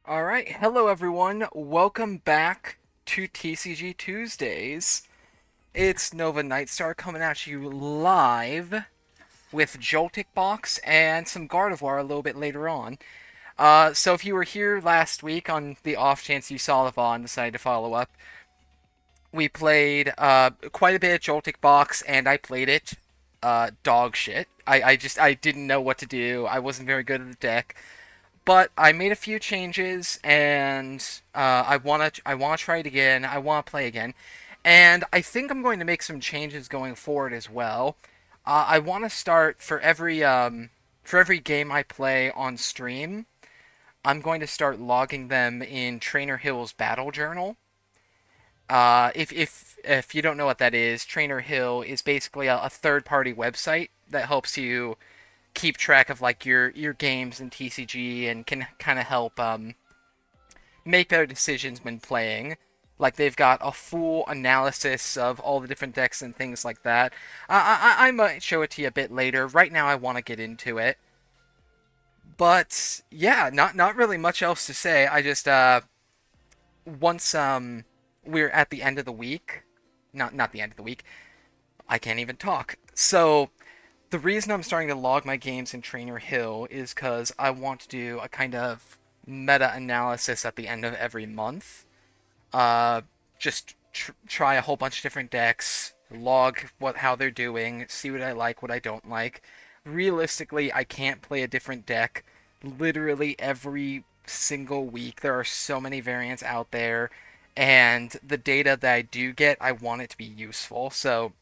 Alright, hello everyone. Welcome back to TCG Tuesdays. It's Nova Nightstar coming at you live with Joltik Box and some Gardevoir a little bit later on. So if you were here last week on the off chance you saw the VOD and decided to follow up, we played quite a bit of Joltik Box and I played it dog shit. I didn't know what to do. I wasn't very good at the deck. But I made a few changes, and I wanna try it again. I wanna play again, and I think I'm going to make some changes going forward as well. I want to start for every game I play on stream. I'm going to start logging them in Trainer Hill's Battle Journal. If you don't know what that is, Trainer Hill is basically a third party website that helps you keep track of like your games in TCG and can kind of help make better decisions when playing. Like they've got a full analysis of all the different decks and things like that. I might show it to you a bit later. Right now, I want to get into it. But yeah, not really much else to say. I just once we're at the end of the week, not the end of the week. I can't even talk. So the reason I'm starting to log my games in Trainer Hill is because I want to do a kind of meta analysis at the end of every month. Uh, just try a whole bunch of different decks, log how they're doing, see what I like, what I don't like. Realistically, I can't play a different deck literally every single week. There are so many variants out there, and the data that I do get, I want it to be useful. So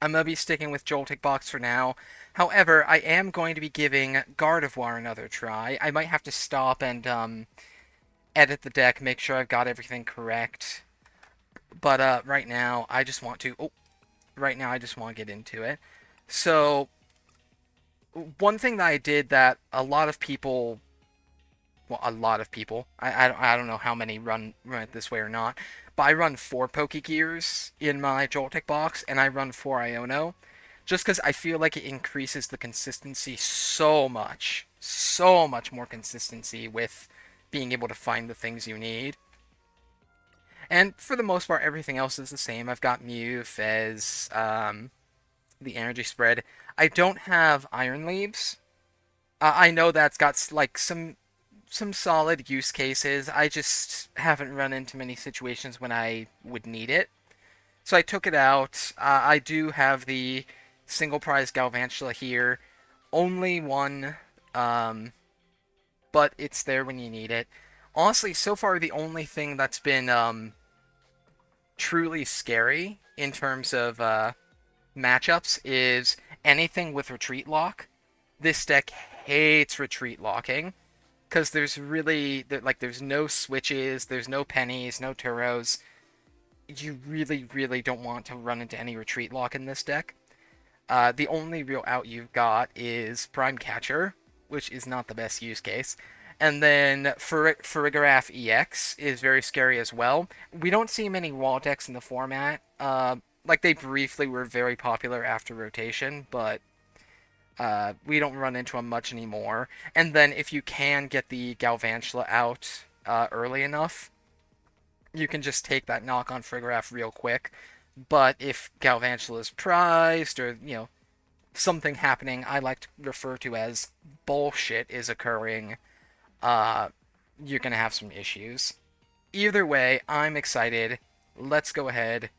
I'm going to be sticking with Joltik Box for now. However, I am going to be giving Gardevoir another try. I might have to stop and edit the deck, make sure I've got everything correct. But right now, I just want to. Oh, right now, I just want to get into it. So, one thing that I did that a lot of people, well, a lot of people, I don't know how many run it this way or not, but I run 4 Pokegears in my Joltik box, and I run 4 Iono, just because I feel like it increases the consistency so much more consistency with being able to find the things you need. And for the most part, everything else is the same. I've got Mew, Fez, the energy spread. I don't have Iron Leaves. I know that's got like some solid use cases. I just haven't run into many situations when I would need it. So I took it out. I do have the single prize Galvantula here. Only one, um, but it's there when you need it. Honestly, so far the only thing that's been truly scary in terms of matchups is anything with retreat lock. This deck hates retreat locking because there's no switches, there's no pennies, no turos. You really don't want to run into any retreat lock in this deck. The only real out you've got is Prime Catcher, which is not the best use case. And then Farigiraf EX is very scary as well. We don't see many wall decks in the format. Like they briefly were very popular after rotation, but we don't run into them much anymore. And then if you can get the Galvantula out early enough, you can just take that knock on Farigiraf real quick. But if Galvantula is prized or, something happening I like to refer to as bullshit is occurring, uh, you're going to have some issues. Either way, I'm excited. Let's go ahead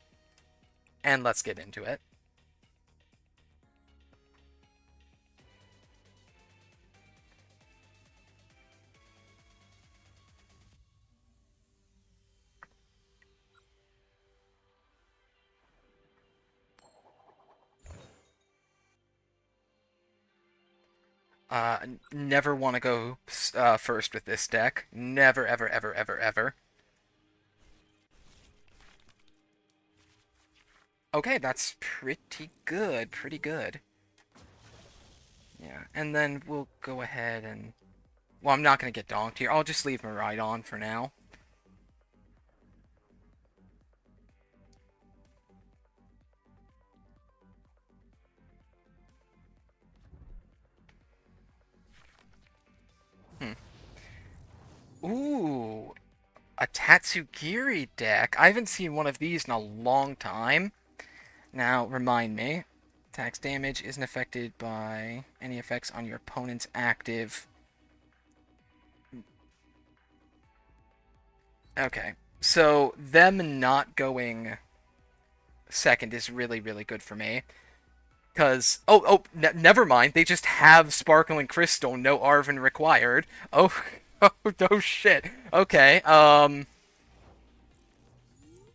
and let's get into it. Never want to go first with this deck. Never, ever, ever, ever, ever. Okay, that's pretty good. Pretty good. Yeah, and then we'll go ahead and. Well, I'm not going to get donked here. I'll just leave Maridon for now. Hmm. Ooh, a Tatsugiri deck. I haven't seen one of these in a long time. Now, remind me. Attacks damage isn't affected by any effects on your opponent's active. Okay. So, them not going second is really, really good for me. Because, never mind. They just have Sparkling Crystal, no Arven required. Oh, oh shit. Okay,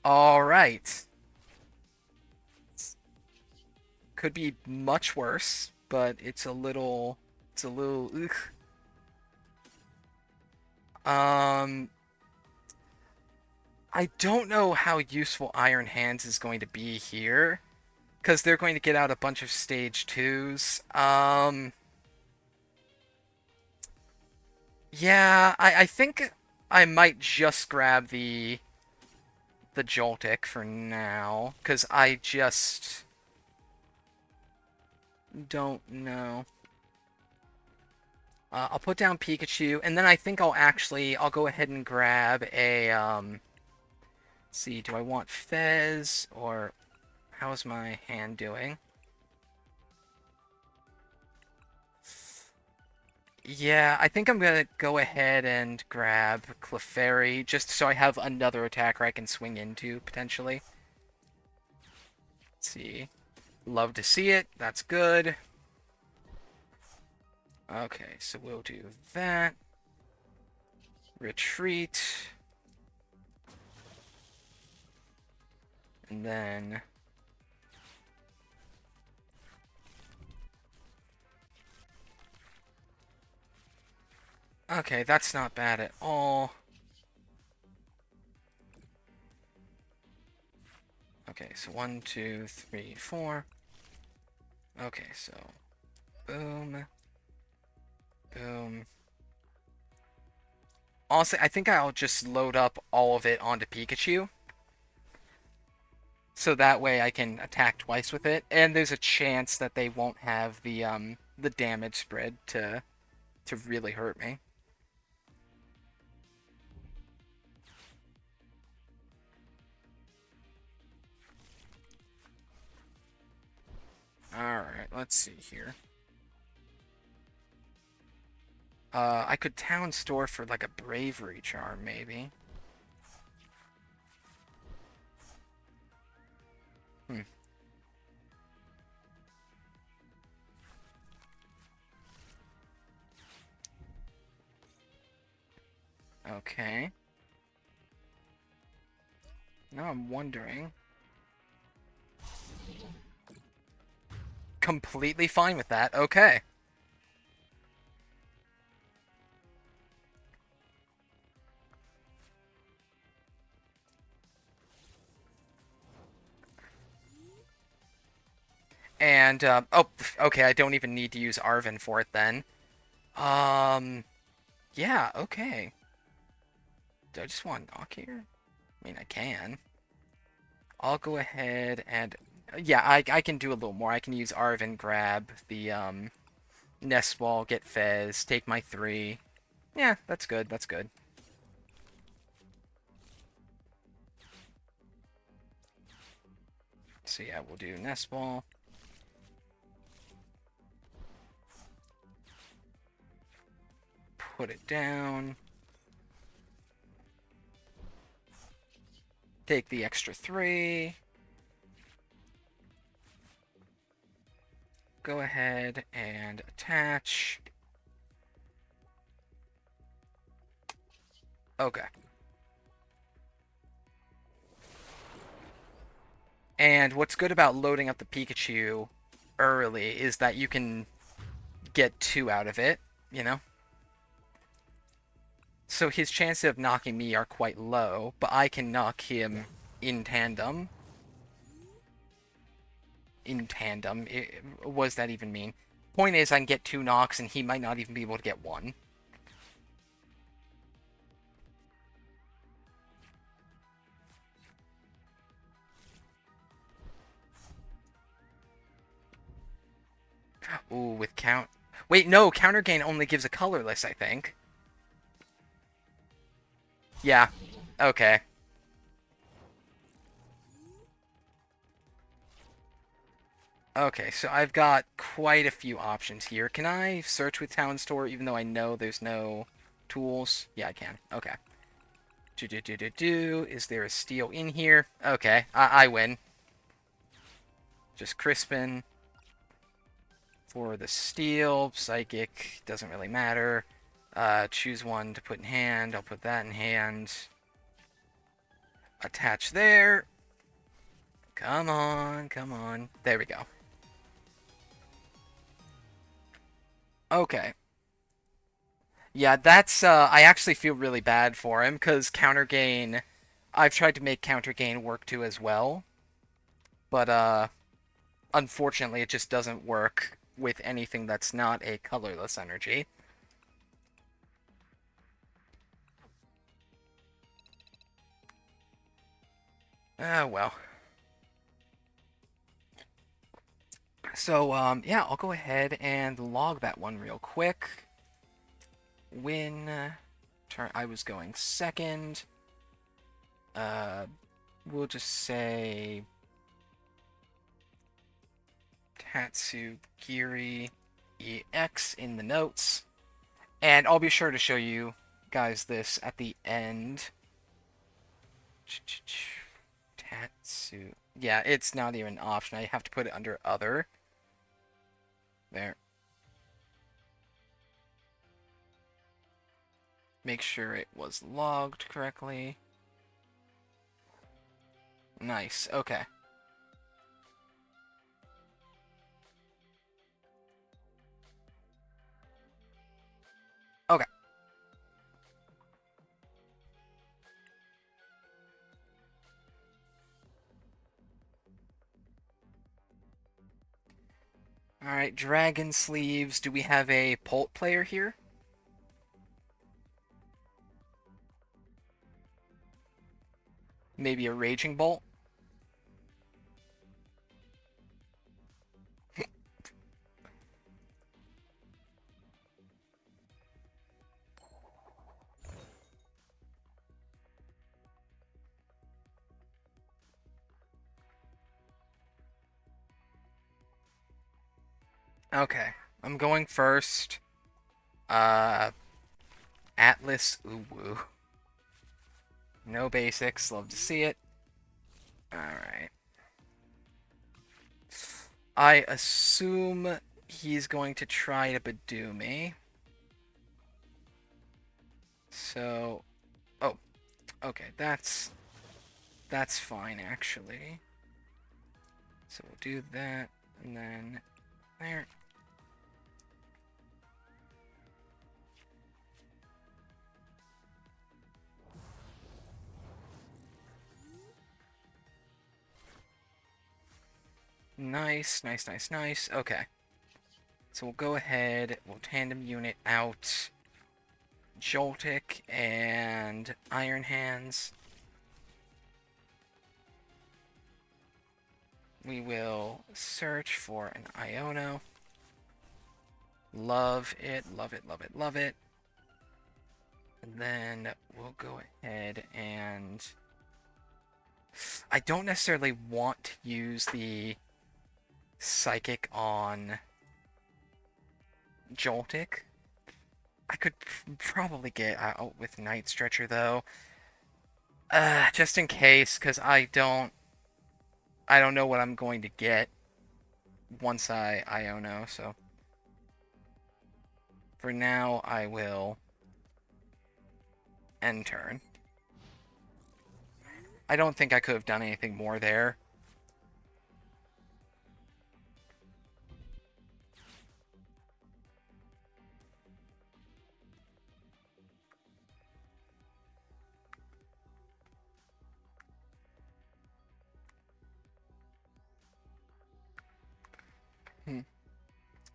alright. Could be much worse, but it's a little, ugh. Um, I don't know how useful Iron Hands is going to be here, because they're going to get out a bunch of stage 2s. Yeah, I think I might just grab the Joltik for now, because I just don't know. I'll put down Pikachu, and then I think I'll go ahead and grab a, let's see, do I want Fez, or how's my hand doing? Yeah, I think I'm gonna go ahead and grab Clefairy, just so I have another attacker I can swing into, potentially. Let's see. Love to see it, that's good. Okay, so we'll do that. Retreat. And then... Okay, that's not bad at all. Okay, so 1, 2, 3, 4. Okay, so boom, boom. Honestly, I think I'll just load up all of it onto Pikachu. So that way I can attack twice with it, and there's a chance that they won't have the damage spread to really hurt me. Alright, let's see here. I could town store for like a bravery charm, maybe. Hmm. Okay. Now I'm wondering. Completely fine with that. Okay. And, oh, okay, I don't even need to use Arven for it then. Um, yeah, okay. Do I just want to knock here? I mean, I can. I'll go ahead and... Yeah, I can do a little more. I can use Arven, grab the, Nest Ball, get Fez, take my 3. Yeah, that's good, that's good. So yeah, we'll do Nest Ball. Put it down. Take the extra 3. Go ahead and attach. Okay. And what's good about loading up the Pikachu early is that you can get 2 out of it, you know? So his chances of knocking me are quite low, but I can knock him in tandem. In tandem. What does that even mean? Point is, I can get 2 knocks, and he might not even be able to get 1. Ooh, with count... Wait, no, counter gain only gives a colorless, I think. Yeah. Okay. Okay, so I've got quite a few options here. Can I search with Town Store even though I know there's no tools? Yeah, I can. Okay. Do. Is there a steal in here? Okay, I win. Just Crispin for the steal. Psychic doesn't really matter. Choose one to put in hand. I'll put that in hand. Attach there. Come on, come on. There we go. Okay. Yeah, that's I actually feel really bad for him because counter gain I've tried to make counter gain work too as well, but unfortunately it just doesn't work with anything that's not a colorless energy. Ah, well. So yeah, I'll go ahead and log that one real quick. Win turn I was going second. Uh we'll just say Tatsugiri EX in the notes. And I'll be sure to show you guys this at the end. Tatsu. Yeah, it's not even an option. I have to put it under other. There. Make sure it was logged correctly. Nice. Okay. Okay. Alright, Dragon Sleeves. Do we have a Pult player here? Maybe a Raging Bolt? Okay. I'm going first. Uh, Atlas Uwu. No basics. Love to see it. Alright. I assume he's going to try to Badoo me. So, oh, okay, that's fine actually. So we'll do that, and then there. Nice, nice, nice, nice. Okay. So we'll go ahead, we'll tandem unit out Joltik and Iron Hands. We will search for an Iono. Love it, love it, love it, love it. And then we'll go ahead and... I don't necessarily want to use the Psychic on Joltik. I could probably get out with Night Stretcher, though. Just in case, because I don't know what I'm going to get once I Iono, so... For now, I will end turn. I don't think I could have done anything more there.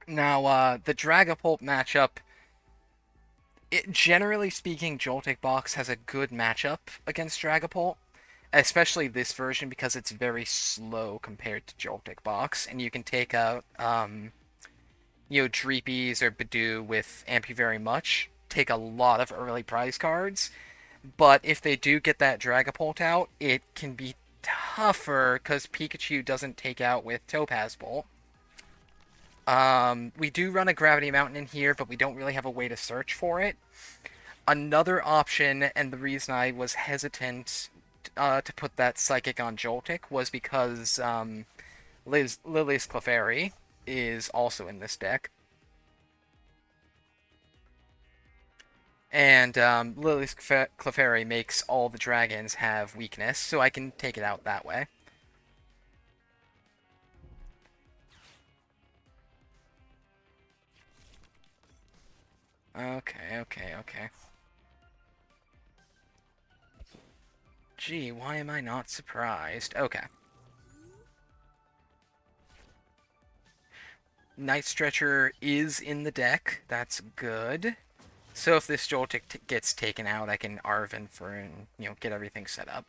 Now, the Dragapult matchup, generally speaking, Joltik Box has a good matchup against Dragapult, especially this version because it's very slow compared to Joltik Box, and you can take out, Dreepies or Badoo with Ampy very much, take a lot of early prize cards, But if they do get that Dragapult out, it can be tougher because Pikachu doesn't take out with Topaz Bolt. We do run a Gravity Mountain in here, but we don't really have a way to search for it. Another option, and the reason I was hesitant to put that Psychic on Joltik was because Lily's Clefairy is also in this deck. And Lily's Clefairy makes all the dragons have weakness, so I can take it out that way. Okay, okay, okay. Gee, why am I not surprised? Okay. Night Stretcher is in the deck. That's good. So if this Joltik gets taken out, I can Arven for and get everything set up.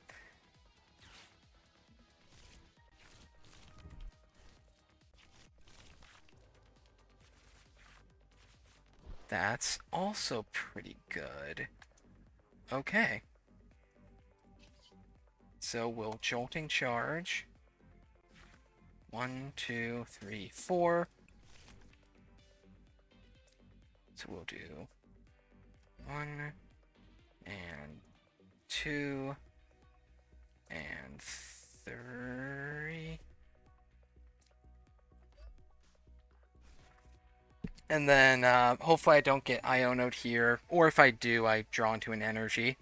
That's also pretty good. Okay. So we'll Jolting Charge. 1, 2, 3, 4. So we'll do 1 and 2 and 3. And then hopefully I don't get Ionoed here, or if I do, I draw into an energy.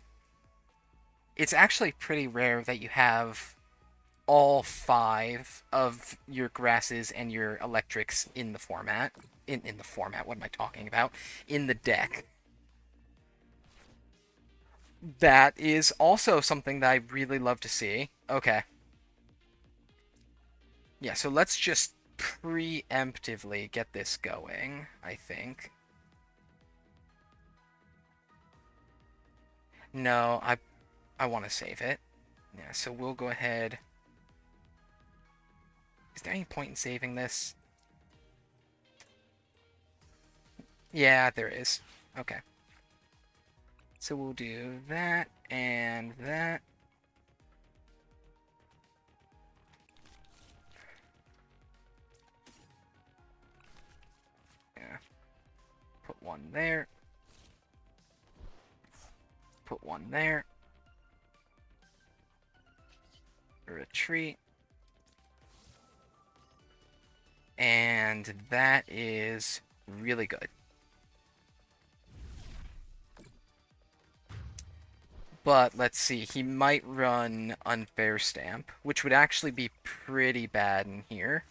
It's actually pretty rare that you have all 5 of your grasses and your electrics in the format. In the format, what am I talking about? In the deck. That is also something that I really love to see. Okay. Yeah, so let's just preemptively get this going, I think. No, I want to save it. Yeah, so we'll go ahead. Is there any point in saving this? Yeah, there is. Okay. So we'll do that and that. Yeah. Put one there. Put one there. Retreat. And that is really good. But let's see, he might run Unfair Stamp, which would actually be pretty bad in here.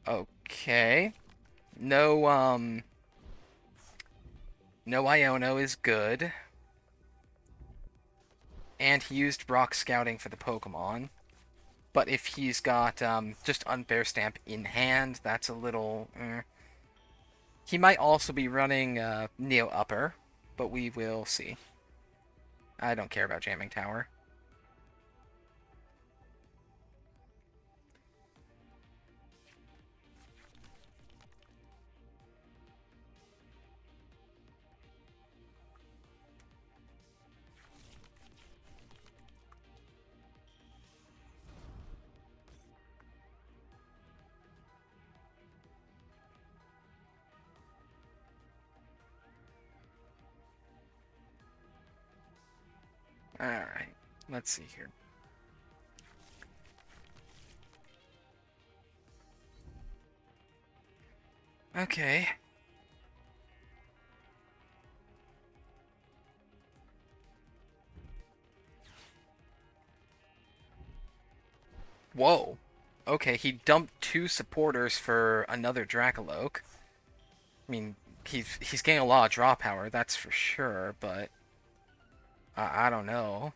Okay. No, no Iono is good. And he used Rock Scouting for the Pokemon. But if he's got just Unfair Stamp in hand, that's a little... He might also be running Neo Upper, but we will see. I don't care about Jamming Tower. Alright, let's see here. Okay. Whoa. Okay, he dumped 2 supporters for another Dracoloak. I mean, he's getting a lot of draw power, that's for sure, but... I don't know.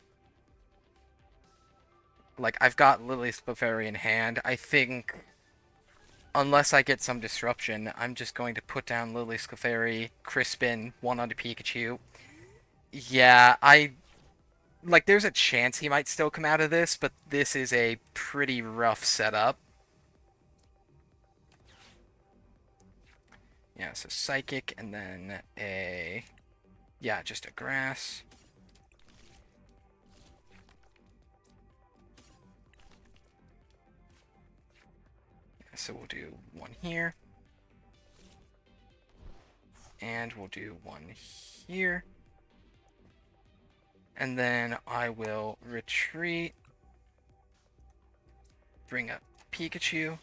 Like, I've got Lily's Clefairy in hand. I think Unless I get some disruption, I'm just going to put down Lily Sclefairy, Crispin, one onto Pikachu. Yeah, like, there's a chance he might still come out of this, but this is a pretty rough setup. Yeah, so Psychic, and then yeah, just a Grass. So we'll do one here. And we'll do one here. And then I will retreat. Bring up Pikachu.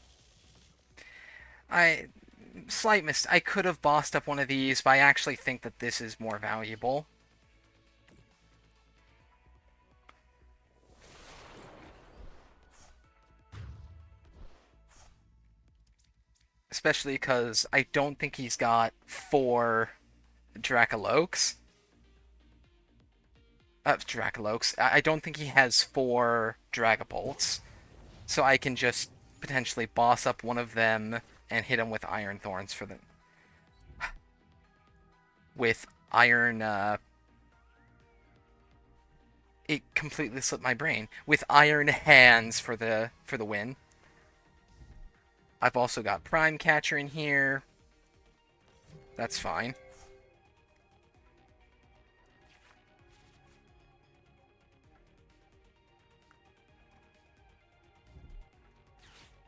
Slight mistake. I could have bossed up one of these, but I actually think that this is more valuable. Especially because I don't think he's got 4 Dracoloaks. Dracoloaks. I don't think he has 4 Dragapults. So I can just potentially boss up one of them and hit him with Iron Thorns for them. With Iron, it completely slipped my brain. With Iron Hands for the win. I've also got Prime Catcher in here. That's fine.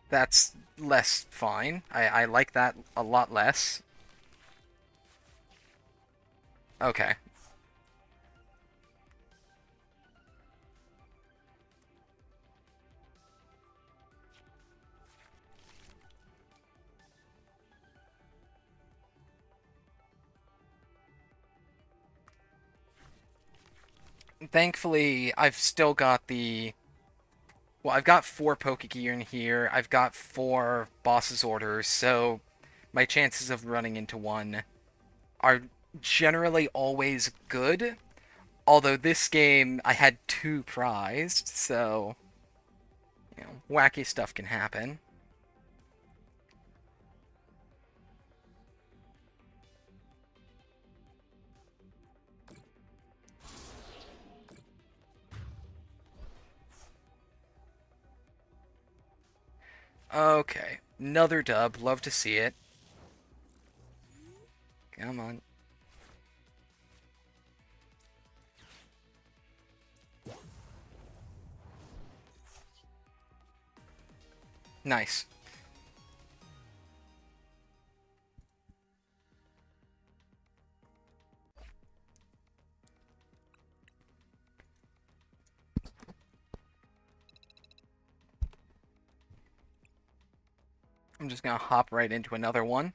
That's less fine. I like that a lot less. Okay. Thankfully, I've still got the... Well, I've got 4 Pokegear in here. I've got 4 Boss's Orders, so my chances of running into one are generally always good. Although this game, I had 2 prized, so... You know, wacky stuff can happen. Okay, another dub. Love to see it. Come on. Nice. I'm just gonna hop right into another one.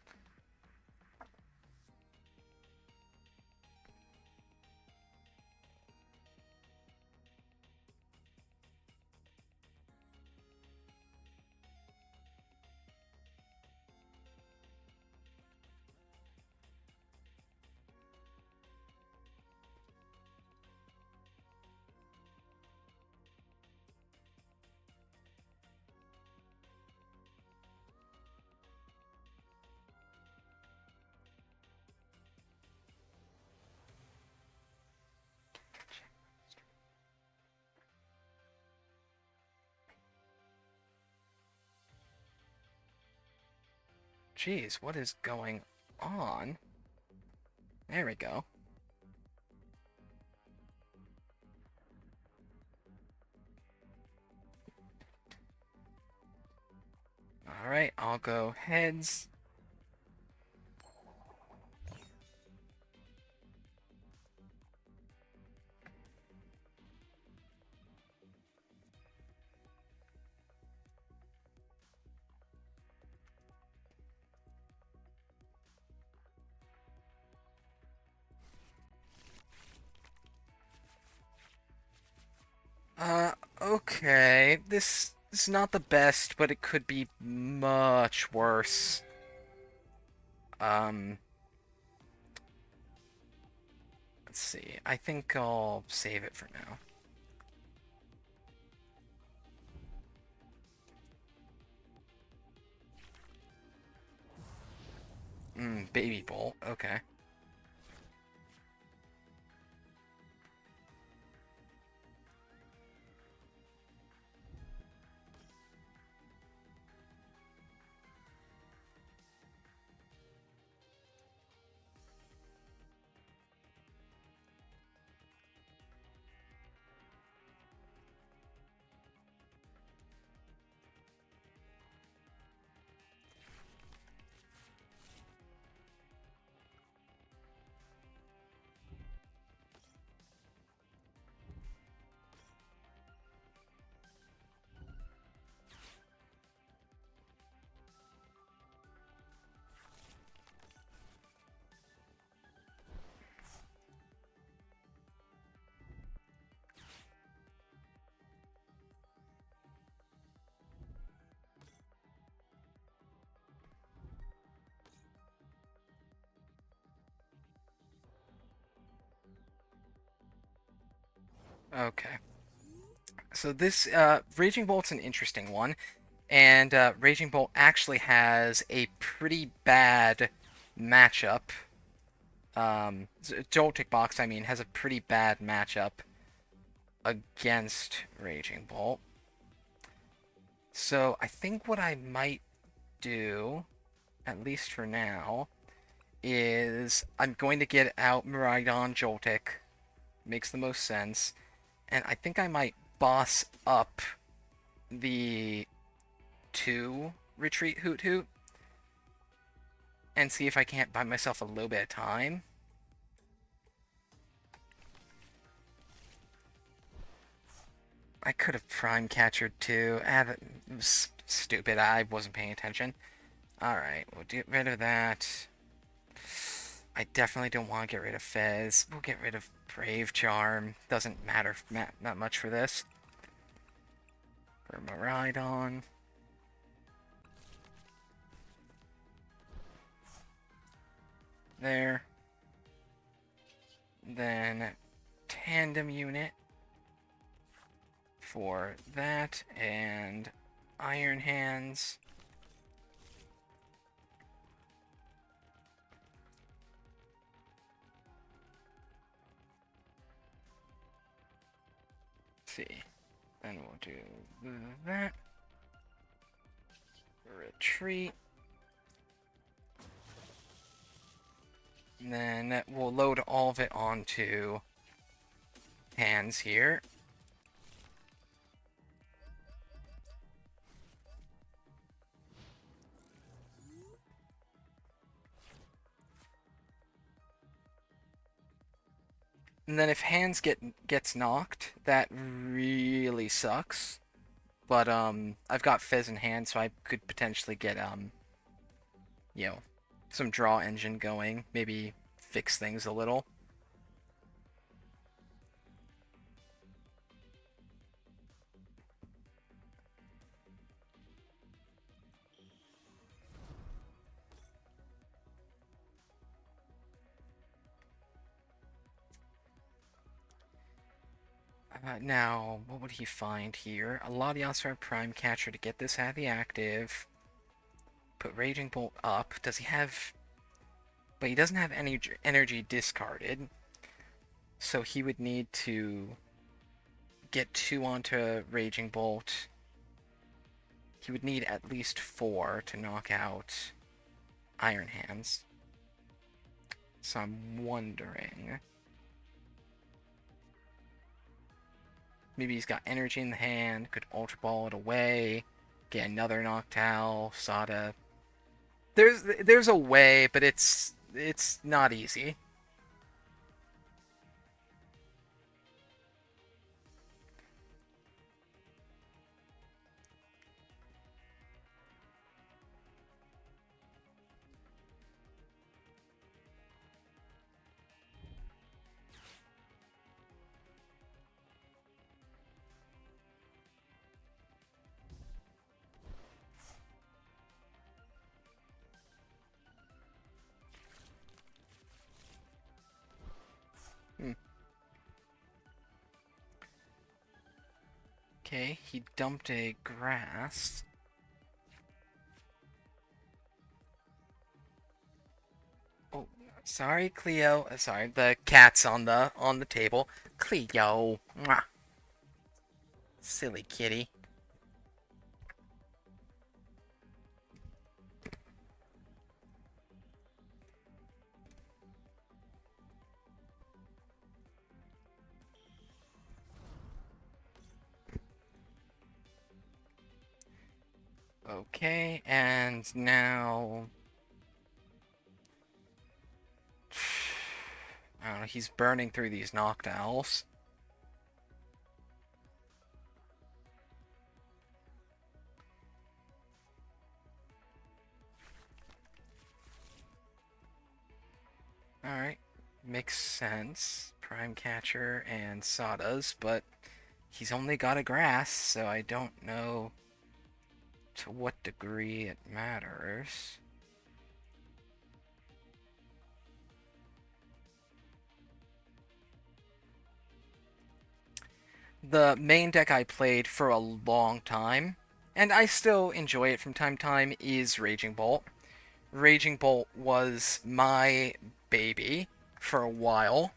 Jeez, what is going on? There we go. Alright, I'll go heads. Okay. This is not the best, but it could be much worse. Um, let's see. I think I'll save it for now. Baby Bolt. Okay. Okay. So this Raging Bolt's an interesting one, and Raging Bolt actually has a pretty bad matchup. Joltik box, I mean, has a pretty bad matchup against Raging Bolt. So I think what I might do, at least for now, is I'm going to get out Miraidon Joltik. Makes the most sense. And I think I might boss up the 2 Retreat Hoot Hoot and see if I can't buy myself a little bit of time. I could have Prime Catchered too. That was stupid. I wasn't paying attention. Alright, we'll get rid of that. I definitely don't want to get rid of Fez. We'll get rid of Brave Charm. Doesn't matter not much for this. For Miraidon. There. Then Tandem Unit for that, and Iron Hands. Let's see. Then we'll do that. Retreat. And then we'll load all of it onto hands here. And then if hands gets knocked, that really sucks. But I've got Fez in hand, so I could potentially get you know, some draw engine going, maybe fix things a little. Now, what would he find here? A Latiasar Prime Catcher to get this out of the active. Put Raging Bolt up. Does he have... But he doesn't have any energy discarded. So he would need to get 2 onto Raging Bolt. He would need at least 4 to knock out Iron Hands. So I'm wondering... Maybe he's got energy in the hand, could Ultra Ball it away, get another Noctowl, Sada. There's a way, but it's not easy. Hmm. Okay, he dumped a grass. Sorry, Cleo. Sorry, the cat's on the table. Cleo. Mwah. Silly kitty. Okay, and now I don't know, he's burning through these Noctowls. Alright, makes sense. Prime Catcher and Sawdust, but he's only got a grass, so I don't know to what degree it matters. The main deck I played for a long time, and I still enjoy it from time to time, is Raging Bolt. Raging Bolt was my baby for a while.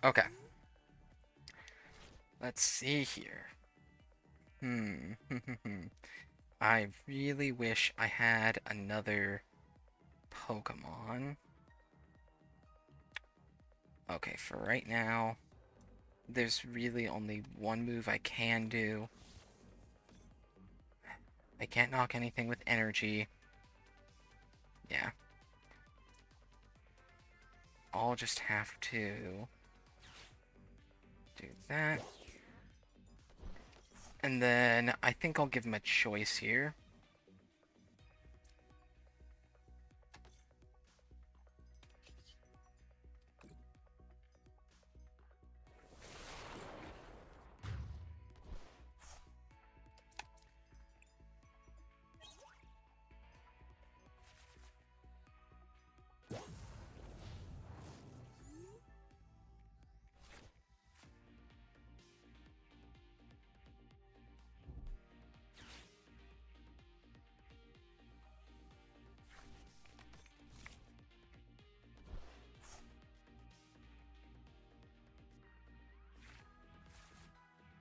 Okay. Let's see here. Hmm. I really wish I had another Pokemon. Okay, for right now, there's really only one move I can do. I can't knock anything with energy. Yeah. I'll just have to do that. And then I think I'll give him a choice here.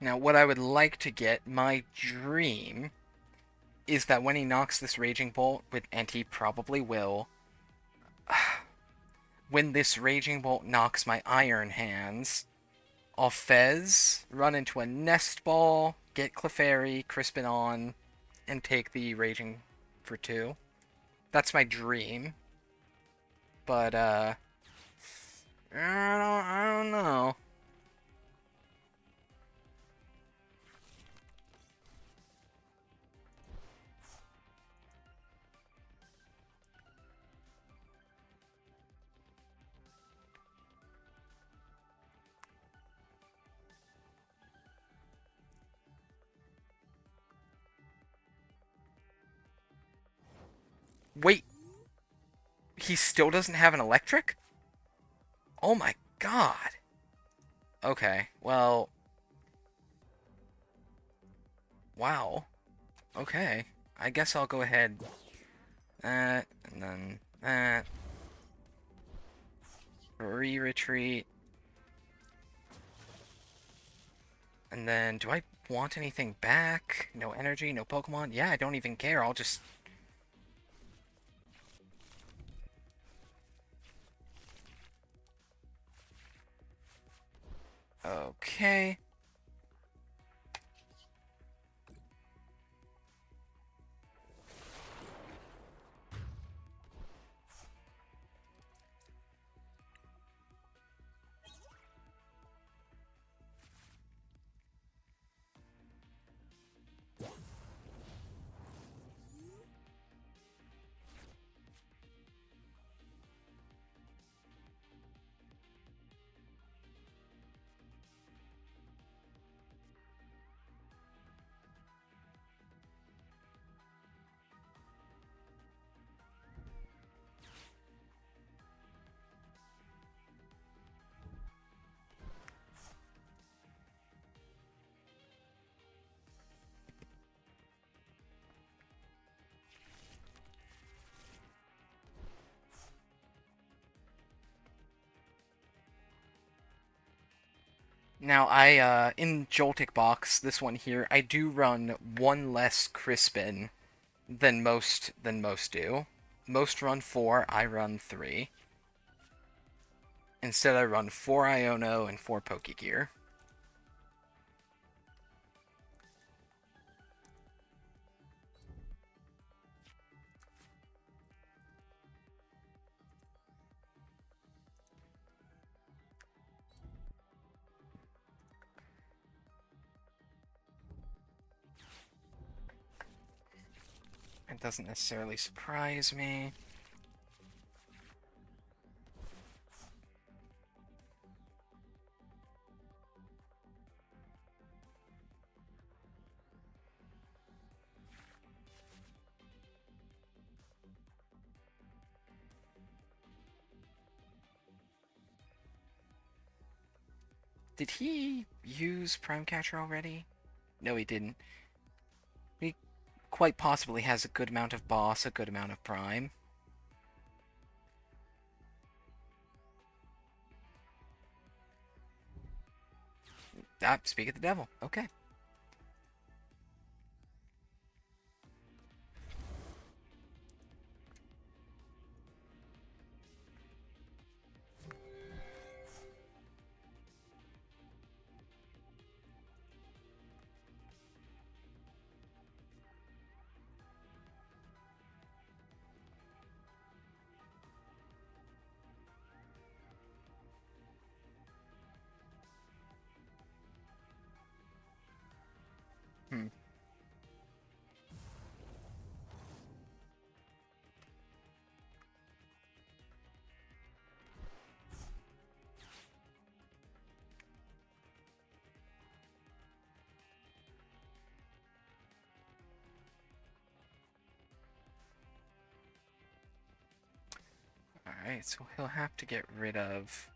Now, what I would like to get, my dream, is that when he knocks this Raging Bolt, and he probably will, when this Raging Bolt knocks my Iron Hands, I'll Fez, run into a Nest Ball, get Clefairy, Crispin on, and take the Raging for 2. That's my dream. But, I don't know. Wait, he still doesn't have an electric? Oh my god. Okay, well, wow. Okay, I guess I'll go ahead. That, and then that. Retreat. And then, do I want anything back? No energy, no Pokemon? Yeah, I don't even care. I'll just... Okay. Now, I in Joltik box, this one here, I do run one less Crispin than most do. Most run four, I run three. Instead, I run four Iono and four Pokegear. It doesn't necessarily surprise me. Did he use Prime Catcher already? No, he didn't. He quite possibly has a good amount of Boss, a good amount of Prime. Ah, speak of the devil. Okay. Hmm. Alright, so he'll have to get rid of...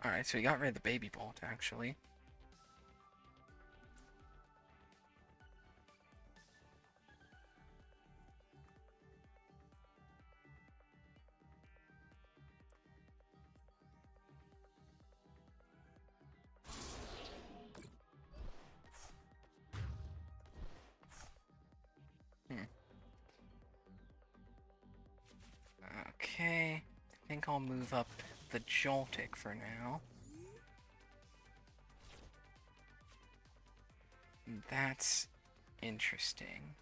Alright, so he got rid of the Baby Bolt, actually. Hmm. Okay, I think I'll move up the Joltik for now. That's interesting.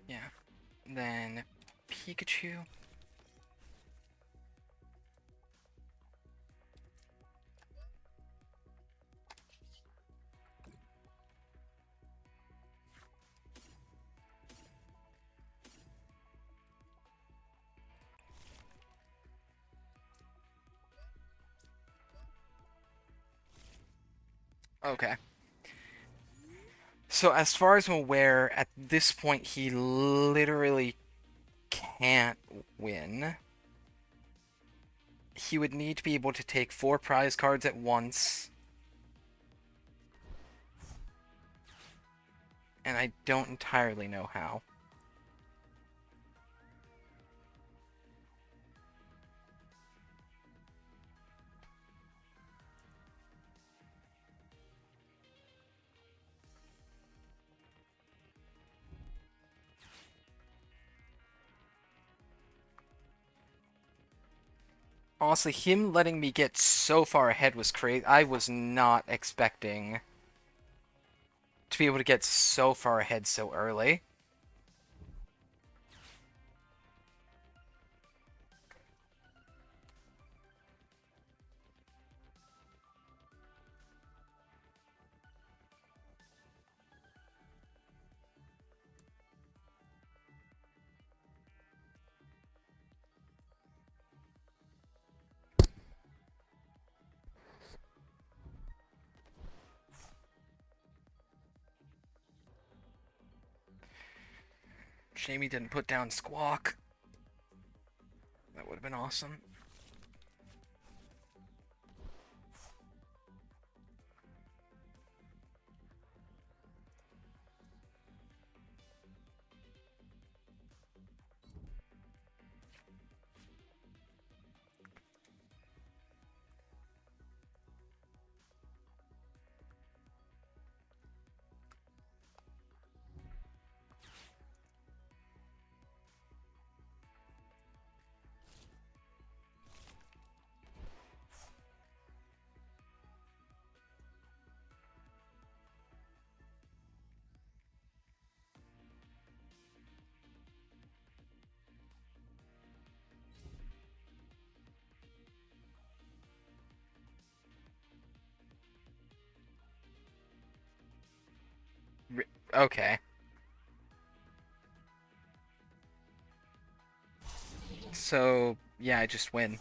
Yeah. Then Pikachu. Okay. So as far as I'm aware, at this point he literally can't win. He would need to be able to take 4 prize cards at once. And I don't entirely know how. Honestly, him letting me get so far ahead was crazy. I was not expecting to be able to get so far ahead so early. Shame he didn't put down Squawk. That would have been awesome. Okay. So, yeah, I just win.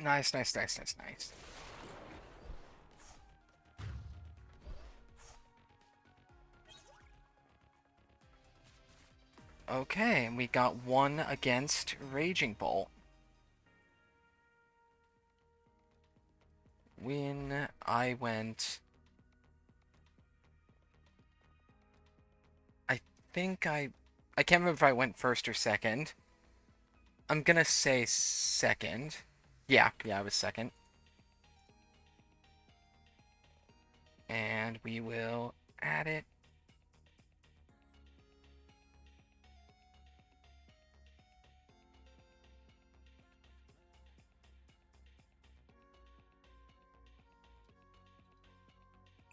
Nice, nice, nice, nice, nice. Okay, and we got one against Raging Bolt. When I went... I think I can't remember if I went first or second. I'm gonna say second. Yeah, I was second. And we will add it.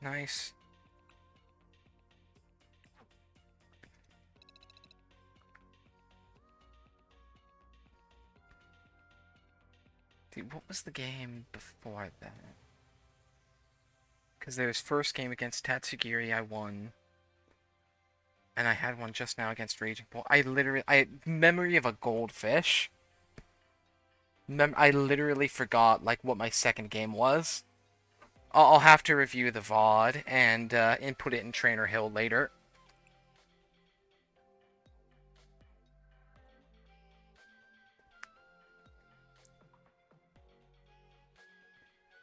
Nice. Dude, what was the game before that? Because there was first game against Tatsugiri, I won. And I had one just now against Raging Bull. I memory of a goldfish. I literally forgot, like, what my second game was. I'll have to review the VOD and input it in Trainer Hill later.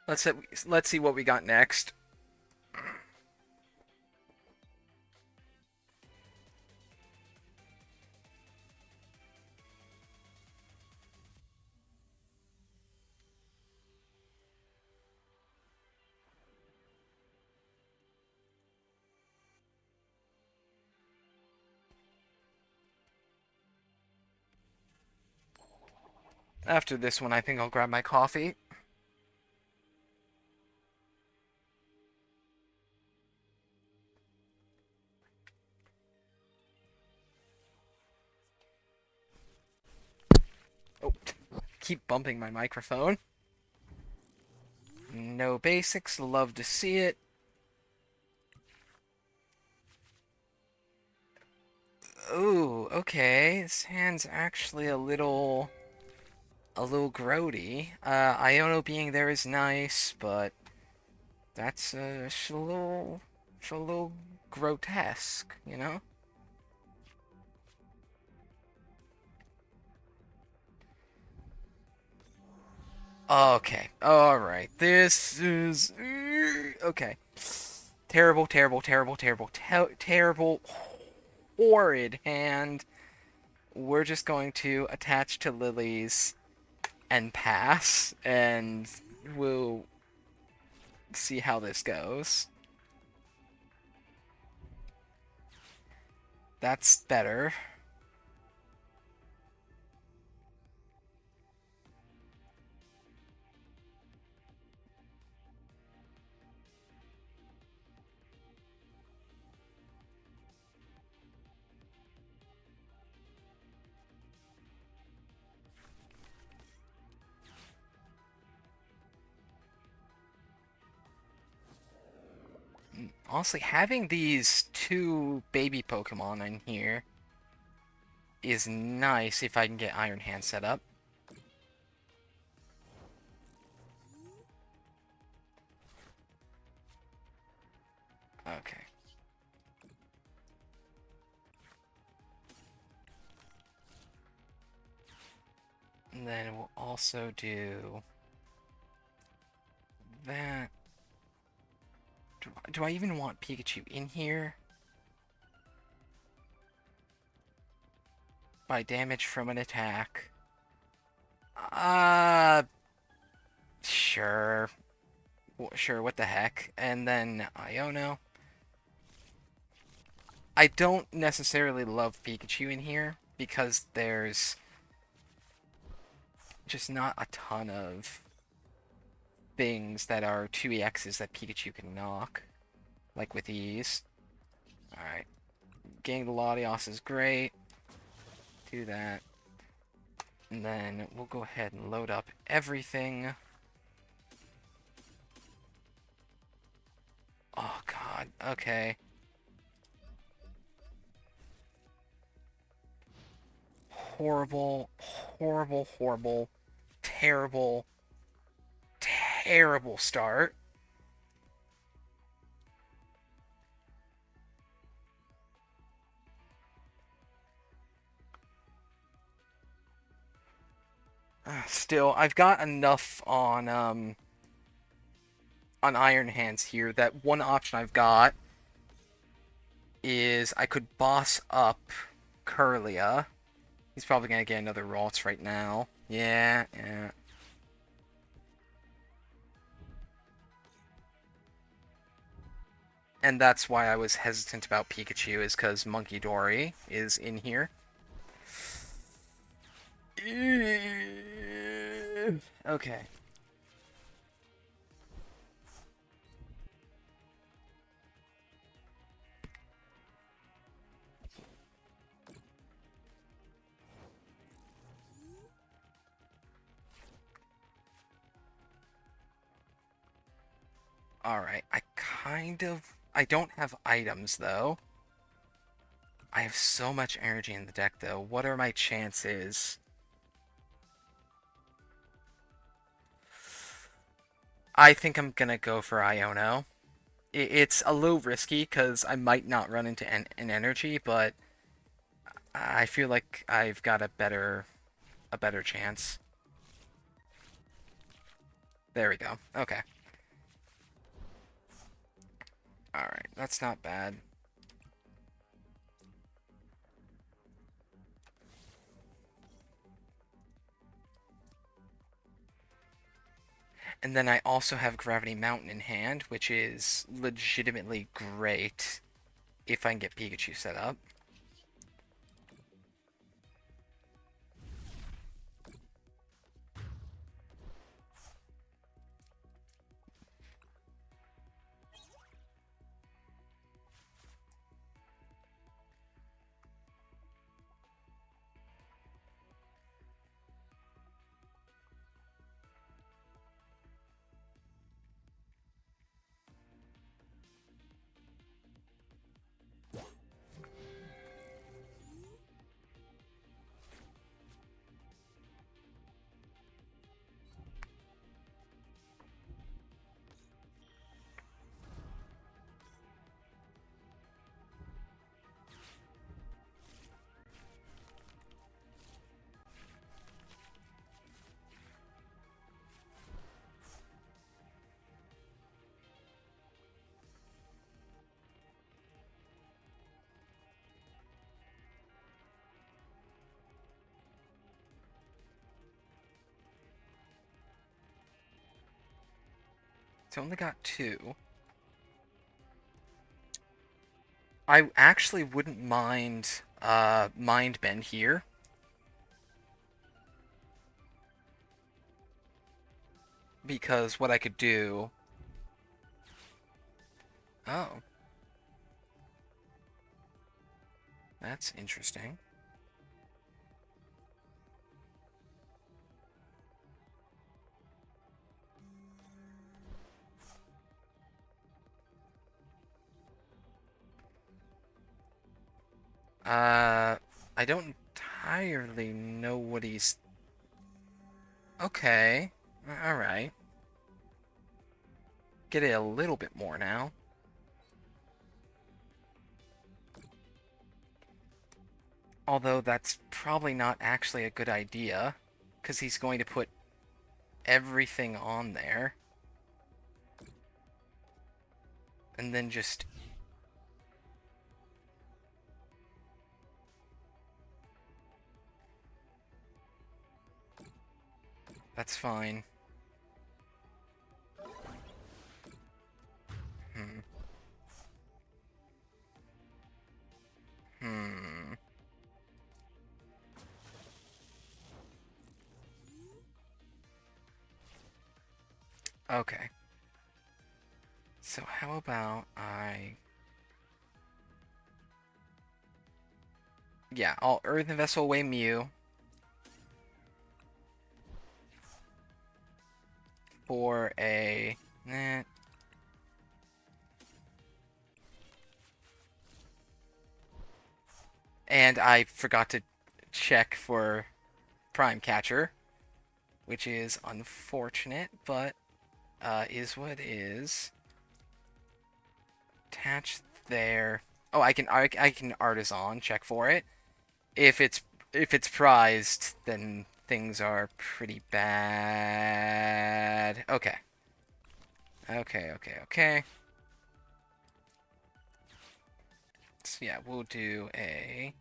Let's see what we got next. After this one, I think I'll grab my coffee. Oh, keep bumping my microphone. No basics, love to see it. Ooh, okay. This hand's actually a little grody. Iono being there is nice, but that's a little grotesque, you know? Okay, alright. This is... Okay. Terrible, terrible, terrible, terrible, terrible, horrid hand. We're just going to attach to Lily's and pass, and we'll see how this goes. That's better. Honestly, having these two baby Pokemon in here is nice if I can get Iron Hand set up. Okay. And then we'll also do that. Do I even want Pikachu in here? By damage from an attack. Uh, sure. Sure, what the heck. And then Iono. I don't necessarily love Pikachu in here because there's just not a ton of things that are 2EXs that Pikachu can knock, like with ease. Alright. Getting the Latios is great. Do that. And then we'll go ahead and load up everything. Oh, God. Okay. Horrible, horrible, horrible, terrible, terrible start. Still, I've got enough on Iron Hands here that one option I've got is I could boss up Curlia. He's probably gonna get another Ralts right now. Yeah, yeah. And that's why I was hesitant about Pikachu, is because Monkey Dory is in here. Okay. Alright, I don't have items, though. I have so much energy in the deck, though. What are my chances? I think I'm gonna go for Iono. It's a little risky, because I might not run into an energy, but I feel like I've got a better chance. There we go. Okay. Alright, that's not bad. And then I also have Gravity Mountain in hand, which is legitimately great if I can get Pikachu set up. It's only got two. I actually wouldn't mind Bend here. Because what I could do... Oh. That's interesting. I don't entirely know what he's... Okay. Alright. Get it a little bit more now. Although that's probably not actually a good idea, because he's going to put everything on there. And then just... That's fine. Hmm. Hmm. Okay. So how about I Yeah, I'll Earthen Vessel away Mew for a... Eh. And I forgot to check for Prime Catcher, which is unfortunate, but is what is. Attach there. Oh, I can Artisan check for it. If it's prized, then things are pretty bad. Okay. Okay. So yeah, we'll do a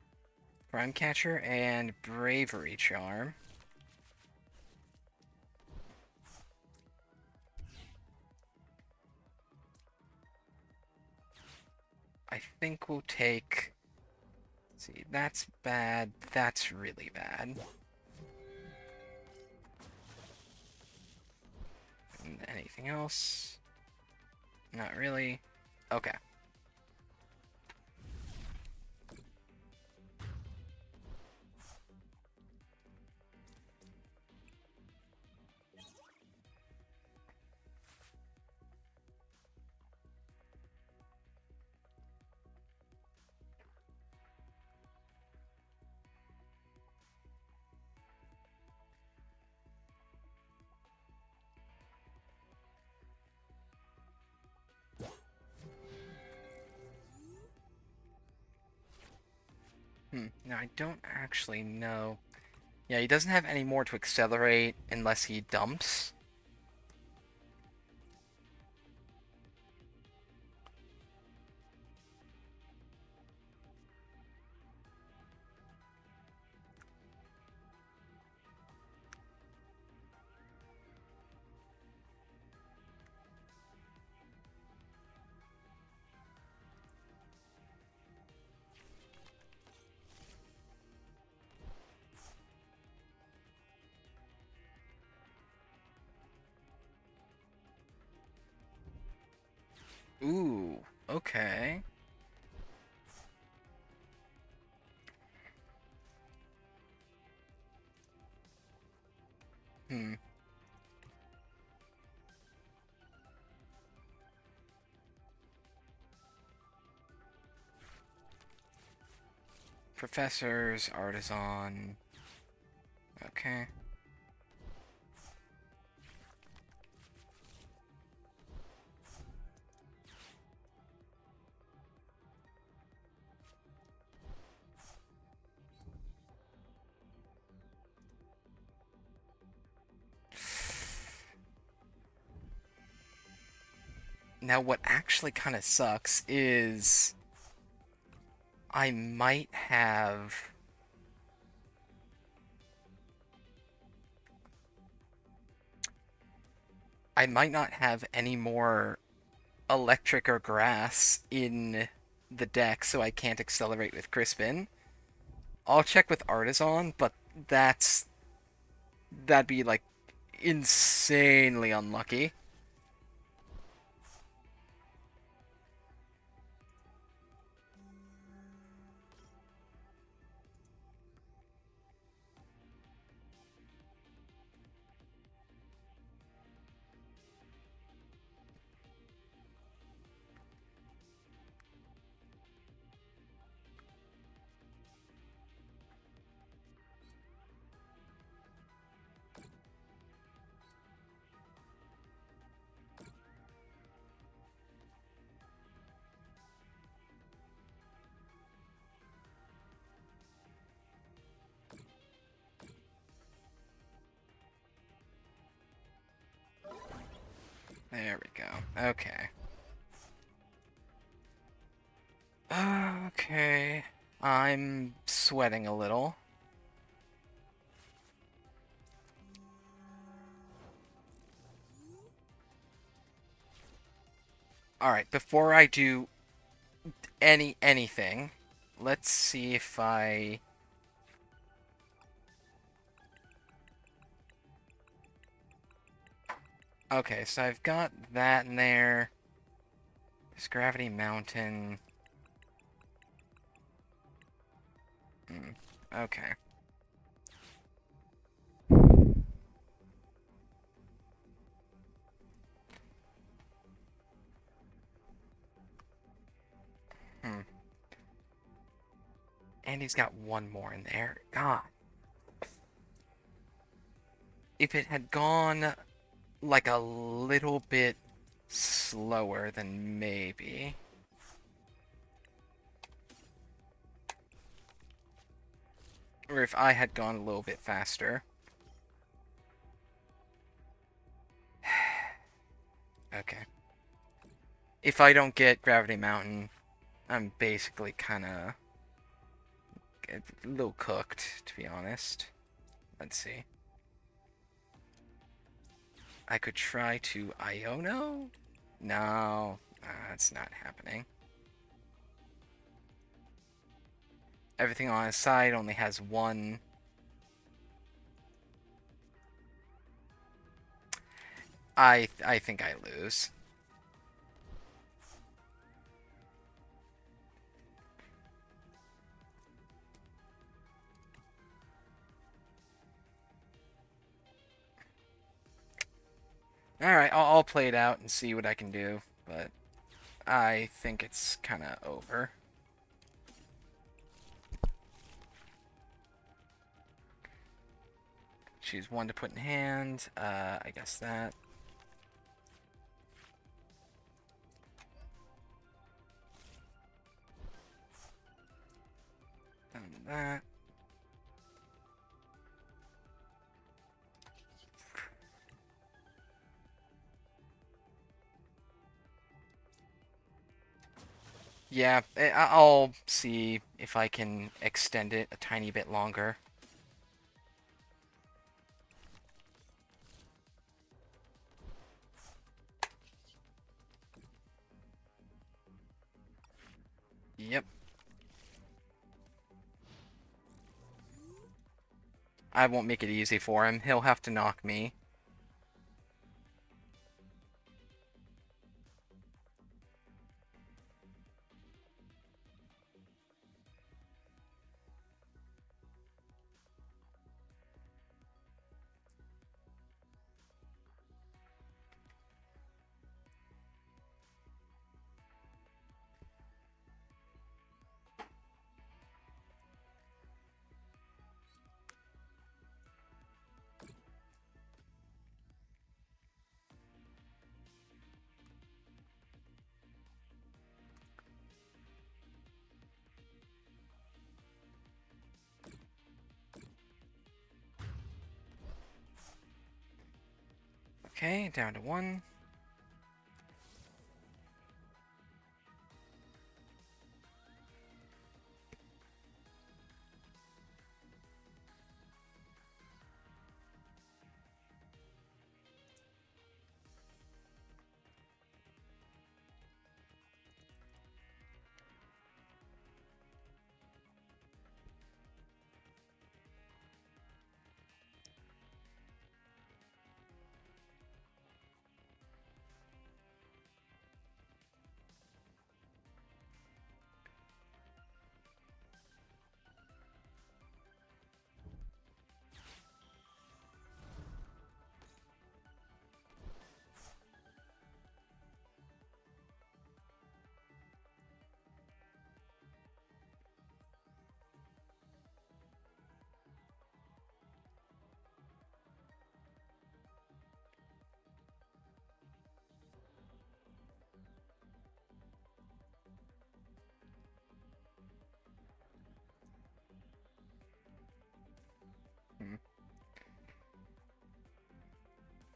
Prime Catcher and Bravery Charm. I think we'll take... Let's see, that's bad. That's really bad. And anything else? Not really. Okay. Now I don't actually know. Yeah, he doesn't have any more to accelerate unless he dumps. Ooh, okay. Hmm. Professors, Artisan. Okay. Now, what actually kind of sucks is I might have... I might not have any more electric or grass in the deck, so I can't accelerate with Crispin. I'll check with Artisan, but that'd be like insanely unlucky. There we go. Okay. Okay. I'm sweating a little. Alright, before I do anything, let's see if I... Okay, so I've got that in there. This Gravity Mountain. Okay. Hmm. And he's got one more in there. God. If it had gone like a little bit slower, then maybe. Or if I had gone a little bit faster. Okay. If I don't get Gravity Mountain, I'm basically kind of a little cooked, to be honest. Let's see. I could try to Iono? No, that's not happening. Everything on his side only has one. I think I lose. Alright, I'll play it out and see what I can do, but I think it's kind of over. Choose one to put in hand. I guess that. Done that. Yeah, I'll see if I can extend it a tiny bit longer. Yep. I won't make it easy for him. He'll have to knock me. Okay, down to one.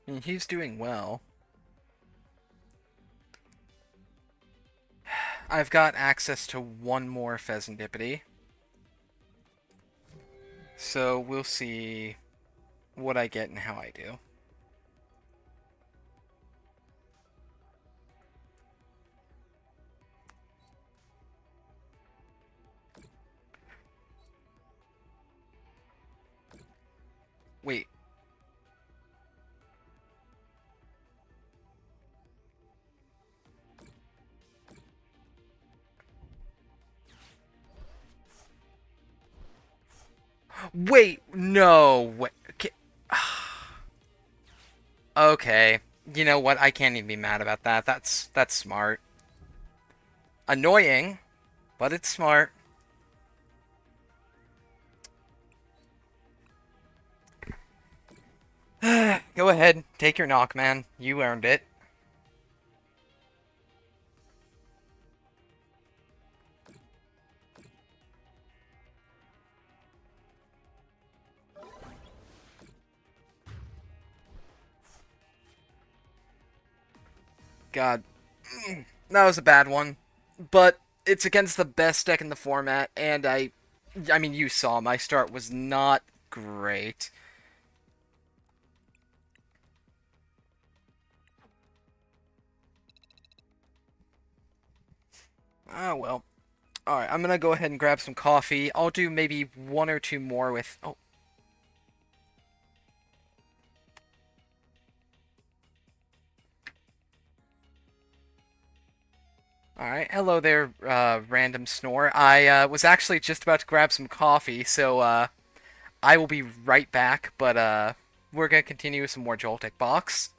Hmm. He's doing well. I've got access to one more Pheasantipity. So we'll see what I get and how I do. Wait. Wait, no. Wait. Okay. You know what? I can't even be mad about that. That's smart. Annoying, but it's smart. Go ahead, take your knock, man. You earned it. God, that was a bad one. But it's against the best deck in the format, and I mean, you saw my start was not great. Ah, well. Alright, I'm gonna go ahead and grab some coffee. I'll do maybe one or two more with. Oh, alright. Hello there, random snore. I was actually just about to grab some coffee, so I will be right back, but we're gonna continue with some more Joltik box.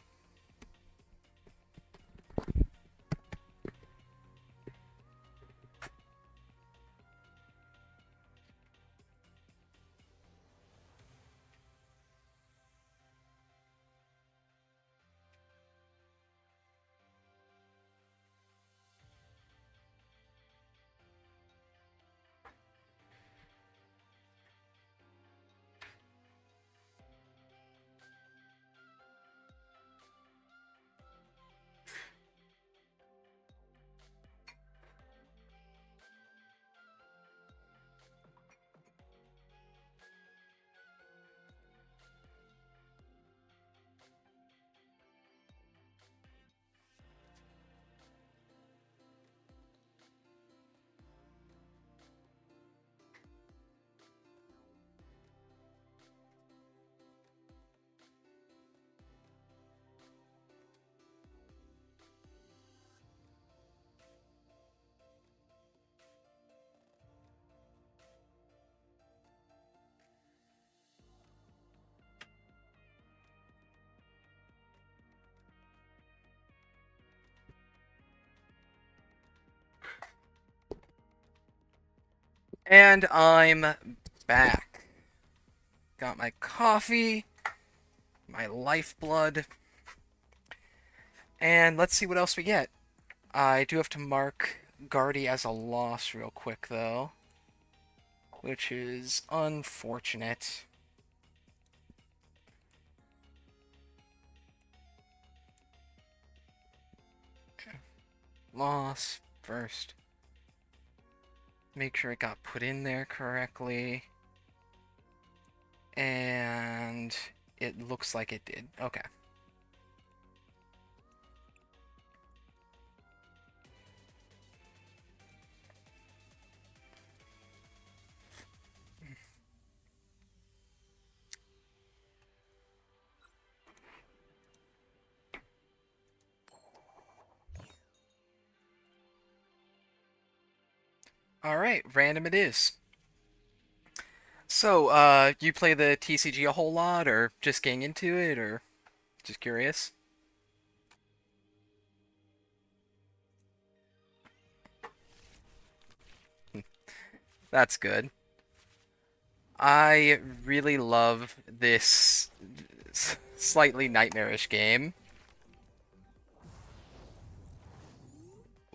And I'm back. Got my coffee, my lifeblood, and let's see what else we get. I do have to mark Guardy as a loss real quick, though, which is unfortunate. Loss first. Make sure it got put in there correctly. And it looks like it did. Okay. Alright, random it is. So, you play the TCG a whole lot, or just getting into it, or just curious? That's good. I really love this slightly nightmarish game.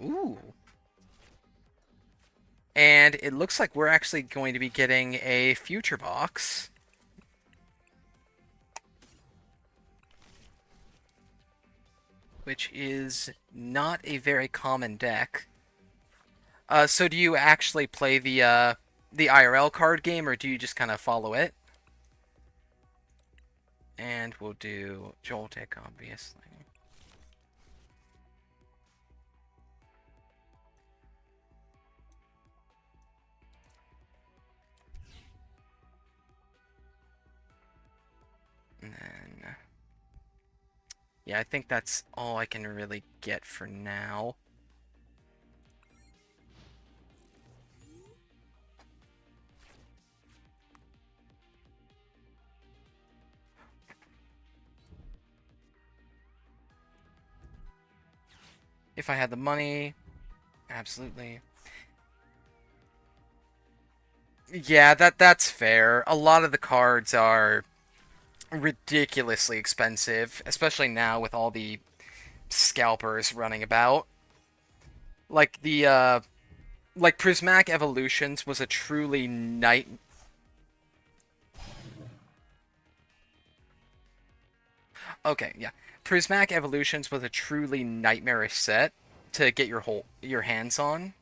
Ooh. And it looks like we're actually going to be getting a future box. Which is not a very common deck. So do you actually play the IRL card game, or do you just kind of follow it? And we'll do Joltik, obviously. And then, yeah, I think that's all I can really get for now. If I had the money, absolutely. Yeah, that's fair. A lot of the cards are ridiculously expensive, especially now with all the scalpers running about. Like like Prismatic Evolutions was a truly night. Okay, yeah. Prismatic Evolutions was a truly nightmarish set to get your hands on,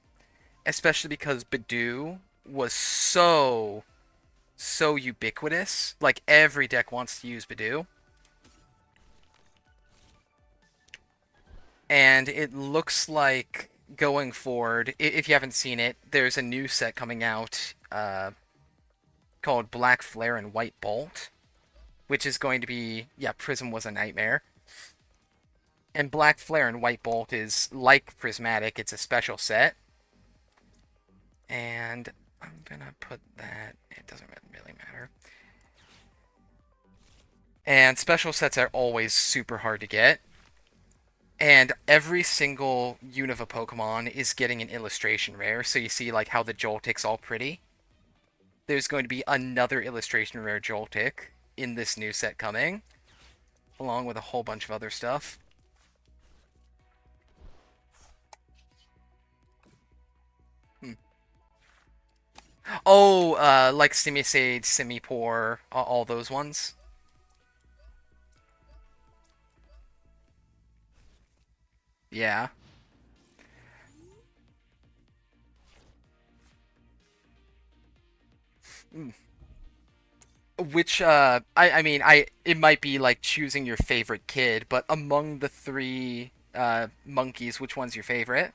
especially because Bidoof was so ubiquitous. Like every deck wants to use Bidoof. And it looks like going forward, if you haven't seen it, there's a new set coming out called Black Flare and White Bolt, which is going to be, yeah, Prism was a nightmare. And Black Flare and White Bolt is like Prismatic, it's a special set. And I'm gonna put that, it doesn't really matter. And special sets are always super hard to get. And every single Unova Pokemon is getting an illustration rare, so you see like how the Joltik's all pretty. There's going to be another illustration rare Joltik in this new set coming, along with a whole bunch of other stuff. Hmm. Oh, like Simisage, Simipour, all those ones. Yeah. Mm. Which, I mean, it might be like choosing your favorite kid, but among the three monkeys, which one's your favorite?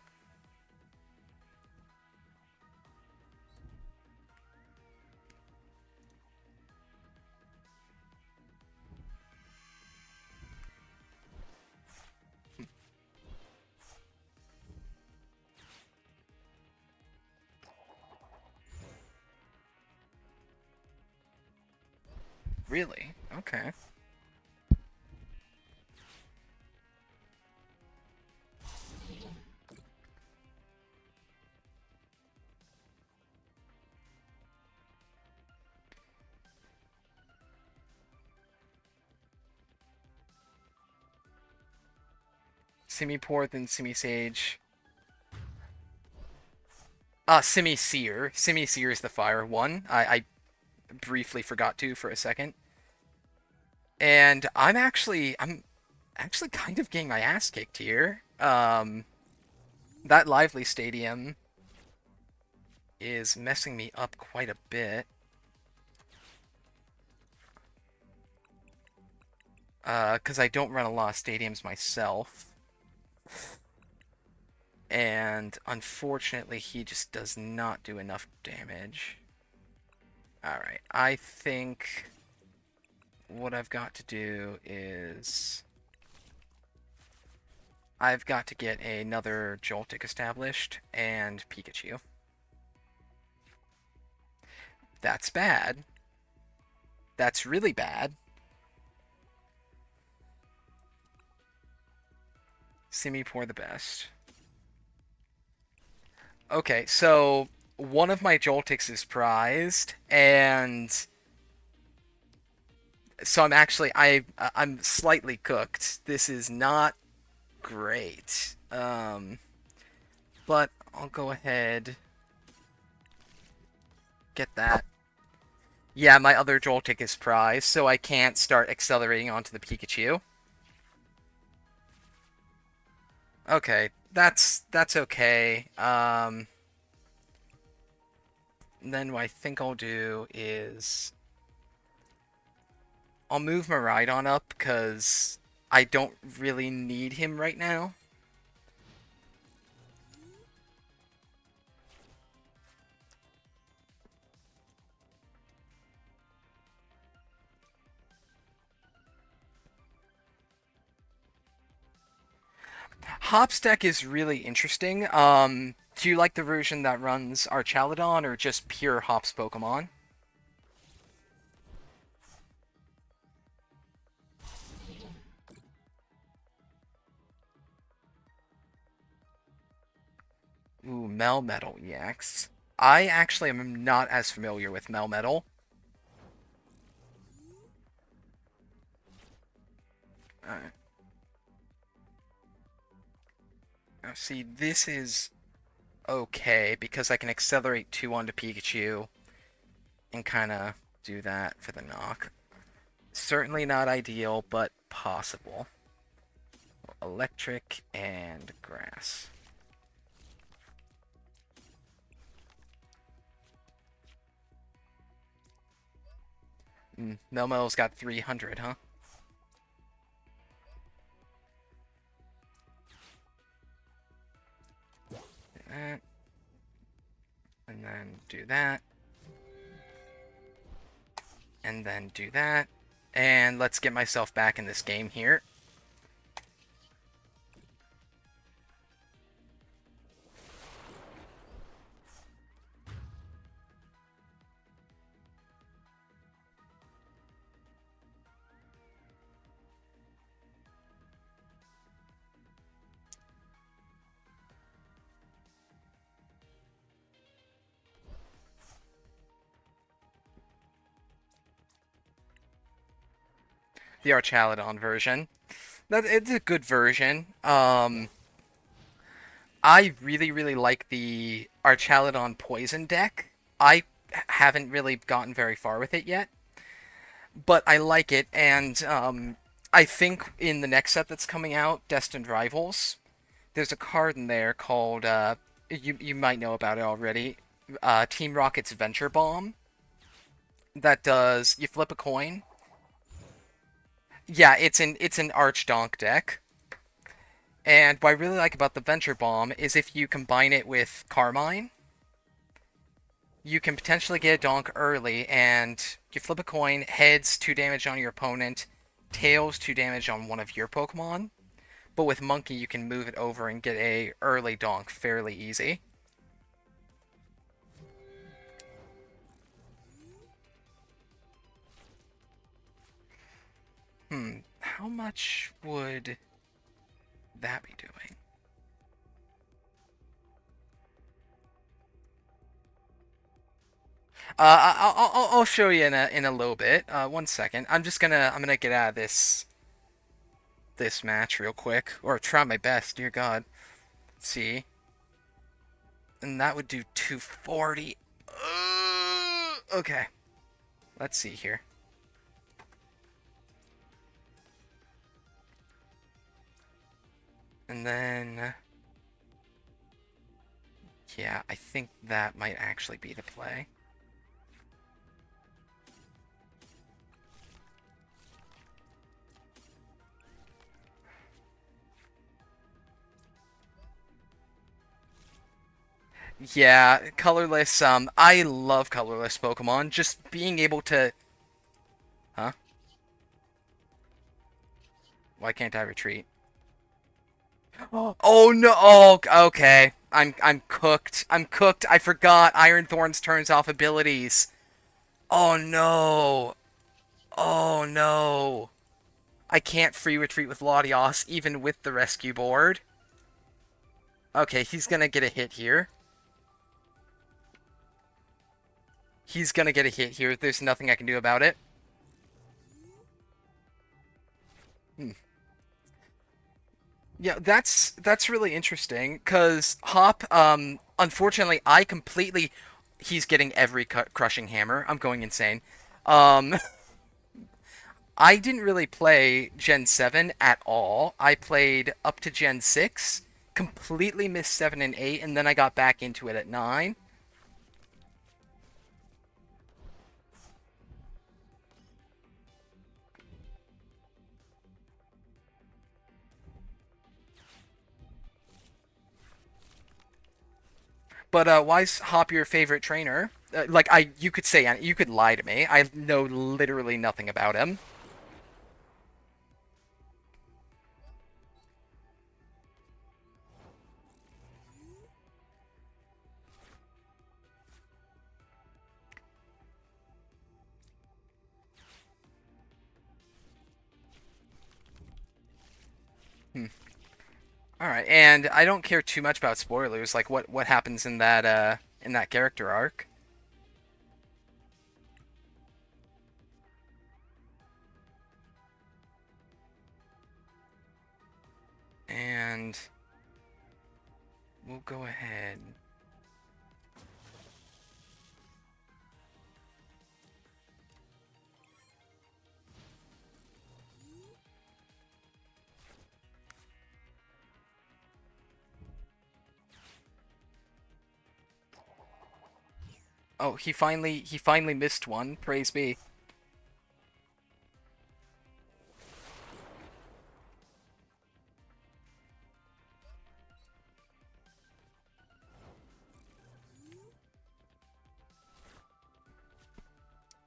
Really? Okay. Simipour, then Simisage. Simisear. Simisear is the fire one. I briefly forgot to for a second. And I'm actually kind of getting my ass kicked here. That Lively Stadium is messing me up quite a bit. Because I don't run a lot of stadiums myself. And unfortunately, he just does not do enough damage. Alright, I think what I've got to do is I've got to get another Joltik established and Pikachu. That's bad. That's really bad. Simipour the best. Okay, so one of my Joltiks is prized, and so I'm slightly cooked. This is not great. But I'll go ahead get that. Yeah, my other Joltik is prized, so I can't start accelerating onto the Pikachu. Okay, that's okay. Then what I think I'll do is I'll move Miraidon up because I don't really need him right now. Hop's deck is really interesting. Do you like the version that runs Archaludon or just pure Hops Pokemon? Ooh, Melmetal EX. I actually am not as familiar with Melmetal. Alright. Now see, this is okay because I can accelerate 2 onto Pikachu and kind of do that for the knock. Certainly not ideal, but possible. Electric and grass. Melmetal's got 300, huh? That. And then do that. And then do that. And let's get myself back in this game here. The Archaludon version. It's a good version. I really like the Archaludon Poison deck. I haven't really gotten very far with it yet, but I like it, and I think in the next set that's coming out, Destined Rivals, there's a card in there called you might know about it already. Team Rocket's Venture Bomb. That does you flip a coin. Yeah, it's an Archdonk deck. And what I really like about the Venture Bomb is if you combine it with Carmine, you can potentially get a donk early, and you flip a coin, heads 2 damage on your opponent, tails 2 damage on one of your Pokemon. But with Monkey, you can move it over and get a early donk fairly easy. How much would that be doing? I'll show you in a little bit. 1 second. I'm gonna get out of this match real quick, or try my best. Dear God. Let's see, and that would do 240. Okay. Let's see here. And then, yeah, I think that might actually be the play. Yeah, colorless. I love colorless Pokemon. Just being able to, huh? Why can't I retreat? Oh no! Oh, okay. I'm cooked. I'm cooked. I forgot Iron Thorns turns off abilities. Oh no! Oh no! I can't free retreat with Latios even with the rescue board. Okay, he's gonna get a hit here. He's gonna get a hit here. There's nothing I can do about it. Hmm. Yeah, that's really interesting because Hop. Unfortunately, I completely. He's getting every crushing hammer. I'm going insane. Um, I didn't really play Gen 7 at all. I played up to Gen 6, completely missed 7 and 8, and then I got back into it at 9. But why's Hop your favorite trainer? You could say, you could lie to me. I know literally nothing about him. Hmm. All right, and I don't care too much about spoilers. Like what happens in that character arc. And we'll go ahead. Oh, he finally missed one. Praise be.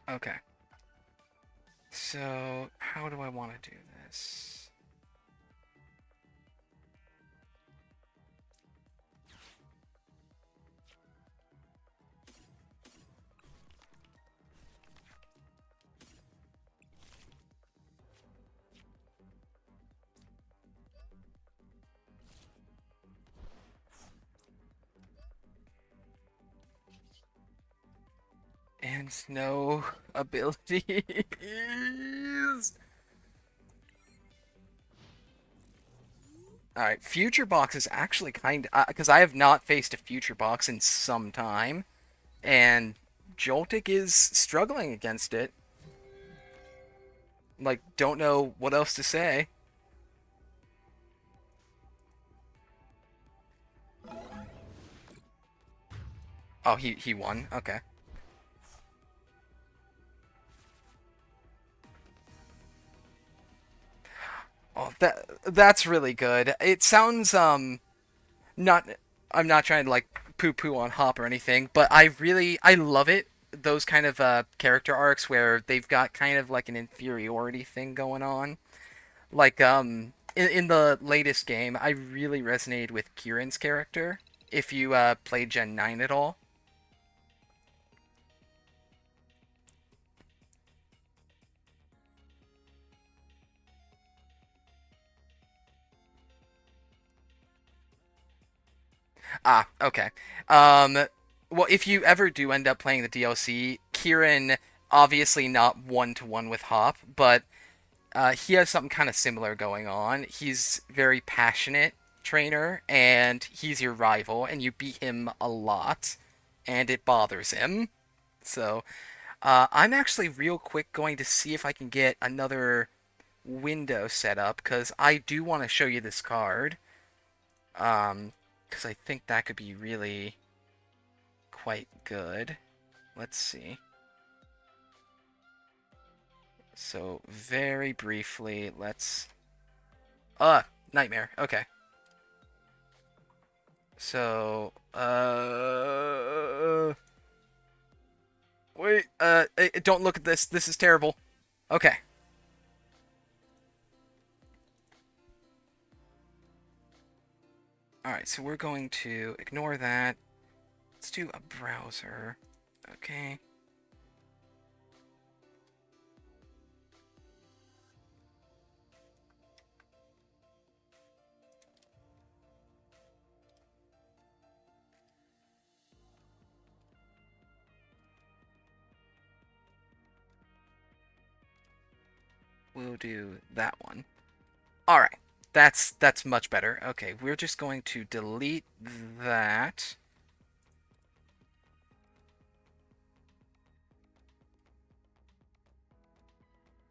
Okay. So, how do I want to do this? And no abilities. All right, Future Box is actually kind of because I have not faced a Future Box in some time, and Joltik is struggling against it. Like, don't know what else to say. Oh, he won. Okay. Oh, that's really good. It sounds not I'm not trying to like poo poo on Hop or anything, but I love it. Those kind of character arcs where they've got kind of like an inferiority thing going on. Like in the latest game, I really resonated with Kieran's character. If you played Gen 9 at all. Ah, okay. Um, well, if you ever do end up playing the DLC, Kieran obviously not one to one with Hop, but he has something kind of similar going on. He's very passionate trainer, and he's your rival, and you beat him a lot, and it bothers him. So I'm actually real quick going to see if I can get another window set up because I do want to show you this card. Because I think that could be really quite good. Let's see. So very briefly, let's. Nightmare. Okay. So, wait. Don't look at this. This is terrible. Okay. All right. So we're going to ignore that. Let's do a browser. Okay. We'll do that one. All right. That's much better. Okay, we're just going to delete that.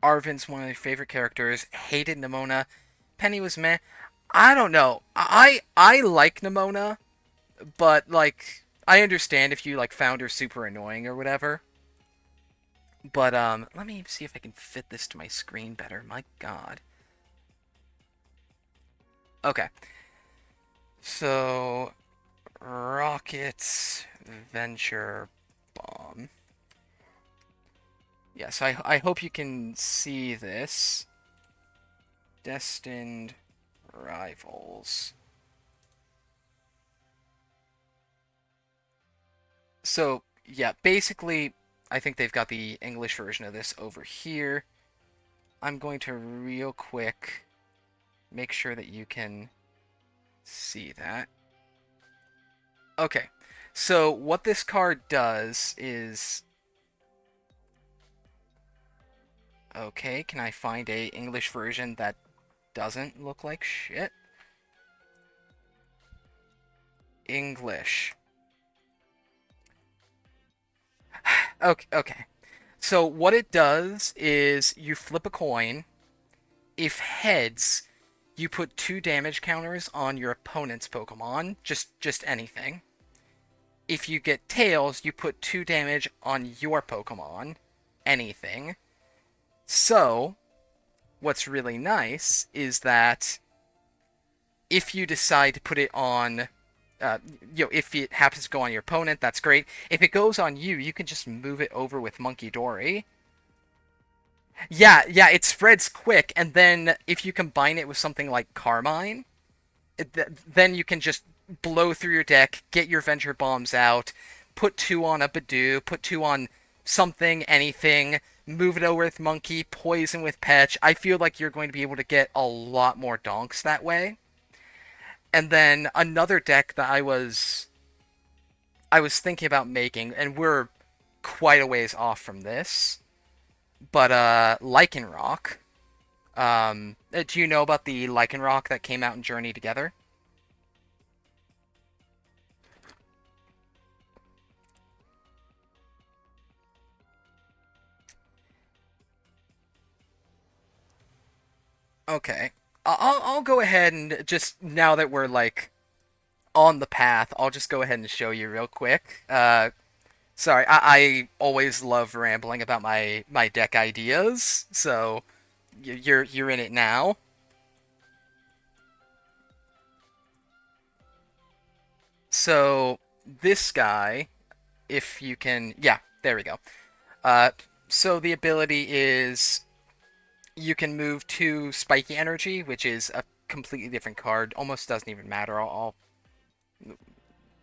Arvin's one of my favorite characters. Hated Nimona. Penny was meh. I don't know. I like Nimona, but like I understand if you like found her super annoying or whatever. But let me see if I can fit this to my screen better. My God. Okay. So rockets venture bomb. Yeah, so I hope you can see this. Destined rivals. So, yeah, basically, I think they've got the English version of this over here. I'm going to real quick make sure that you can See that. Okay. So what this card does is, okay, can I find a English version that doesn't look like shit? English. Okay, okay. So what it does is you flip a coin. If heads, you put 2 damage counters on your opponent's Pokemon, just anything. If you get tails, you put 2 damage on your Pokemon, anything. So, what's really nice is that if you decide to put it on, if it happens to go on your opponent, that's great. If it goes on you, you can just move it over with Monkey Dory. Yeah, it spreads quick, and then if you combine it with something like Carmine, then you can just blow through your deck, get your Venture Bombs out, put 2 on a Badoo, put 2 on something, anything, move it over with Monkey, poison with Petch. I feel like you're going to be able to get a lot more donks that way. And then another deck that I was thinking about making, and we're quite a ways off from this, but Lycanroc. Do you know about the Lycanroc that came out in Journey Together? Okay. I'll go ahead and just now that we're like on the path, I'll just go ahead and show you real quick. Sorry, I always love rambling about my deck ideas, so you're in it now. So this guy, if you can, yeah, there we go. Uh, so the ability is you can move to Spiky Energy, which is a completely different card. Almost doesn't even matter.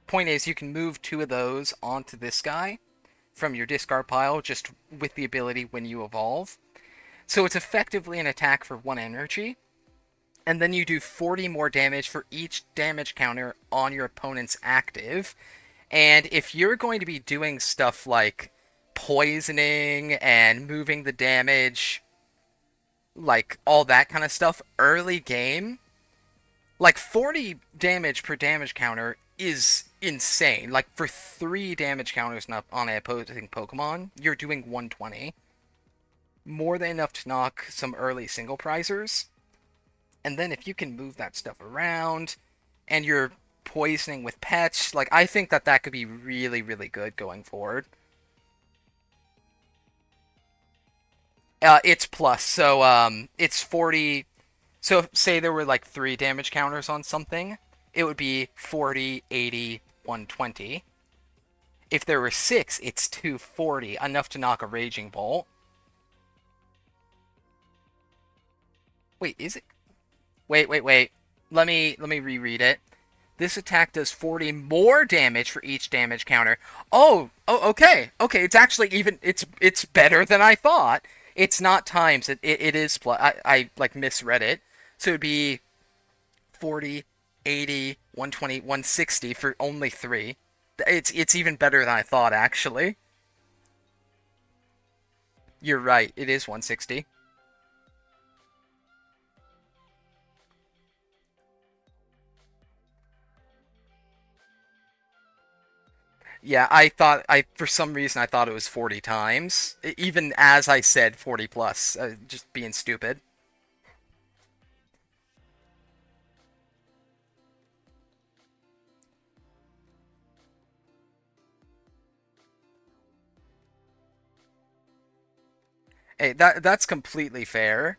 Point is, you can move 2 of those onto this guy from your discard pile just with the ability when you evolve. So it's effectively an attack for 1 energy, and then you do 40 more damage for each damage counter on your opponent's active. And if you're going to be doing stuff like poisoning and moving the damage, like all that kind of stuff, early game, like 40 damage per damage counter is insane. Like for 3 damage counters on an opposing Pokemon, you're doing 120. More than enough to knock some early single prizers. And then if you can move that stuff around and you're poisoning with Petch, like I think that could be really, really good going forward. It's plus, so it's 40. So say there were like 3 damage counters on something, it would be 40, 80, 120. If there were 6, it's 240, enough to knock a Raging Bolt. Wait, is it? Wait. Let me reread it. This attack does 40 more damage for each damage counter. Okay. It's actually even it's better than I thought. It's not times. It is plus. I like misread it. So it'd be 40, 80, 120, 160 for only 3. It's even better than I thought actually. You're right. It is 160. Yeah, I for some reason I thought it was 40 times. Even as I said 40 plus, just being stupid. Hey, that's completely fair.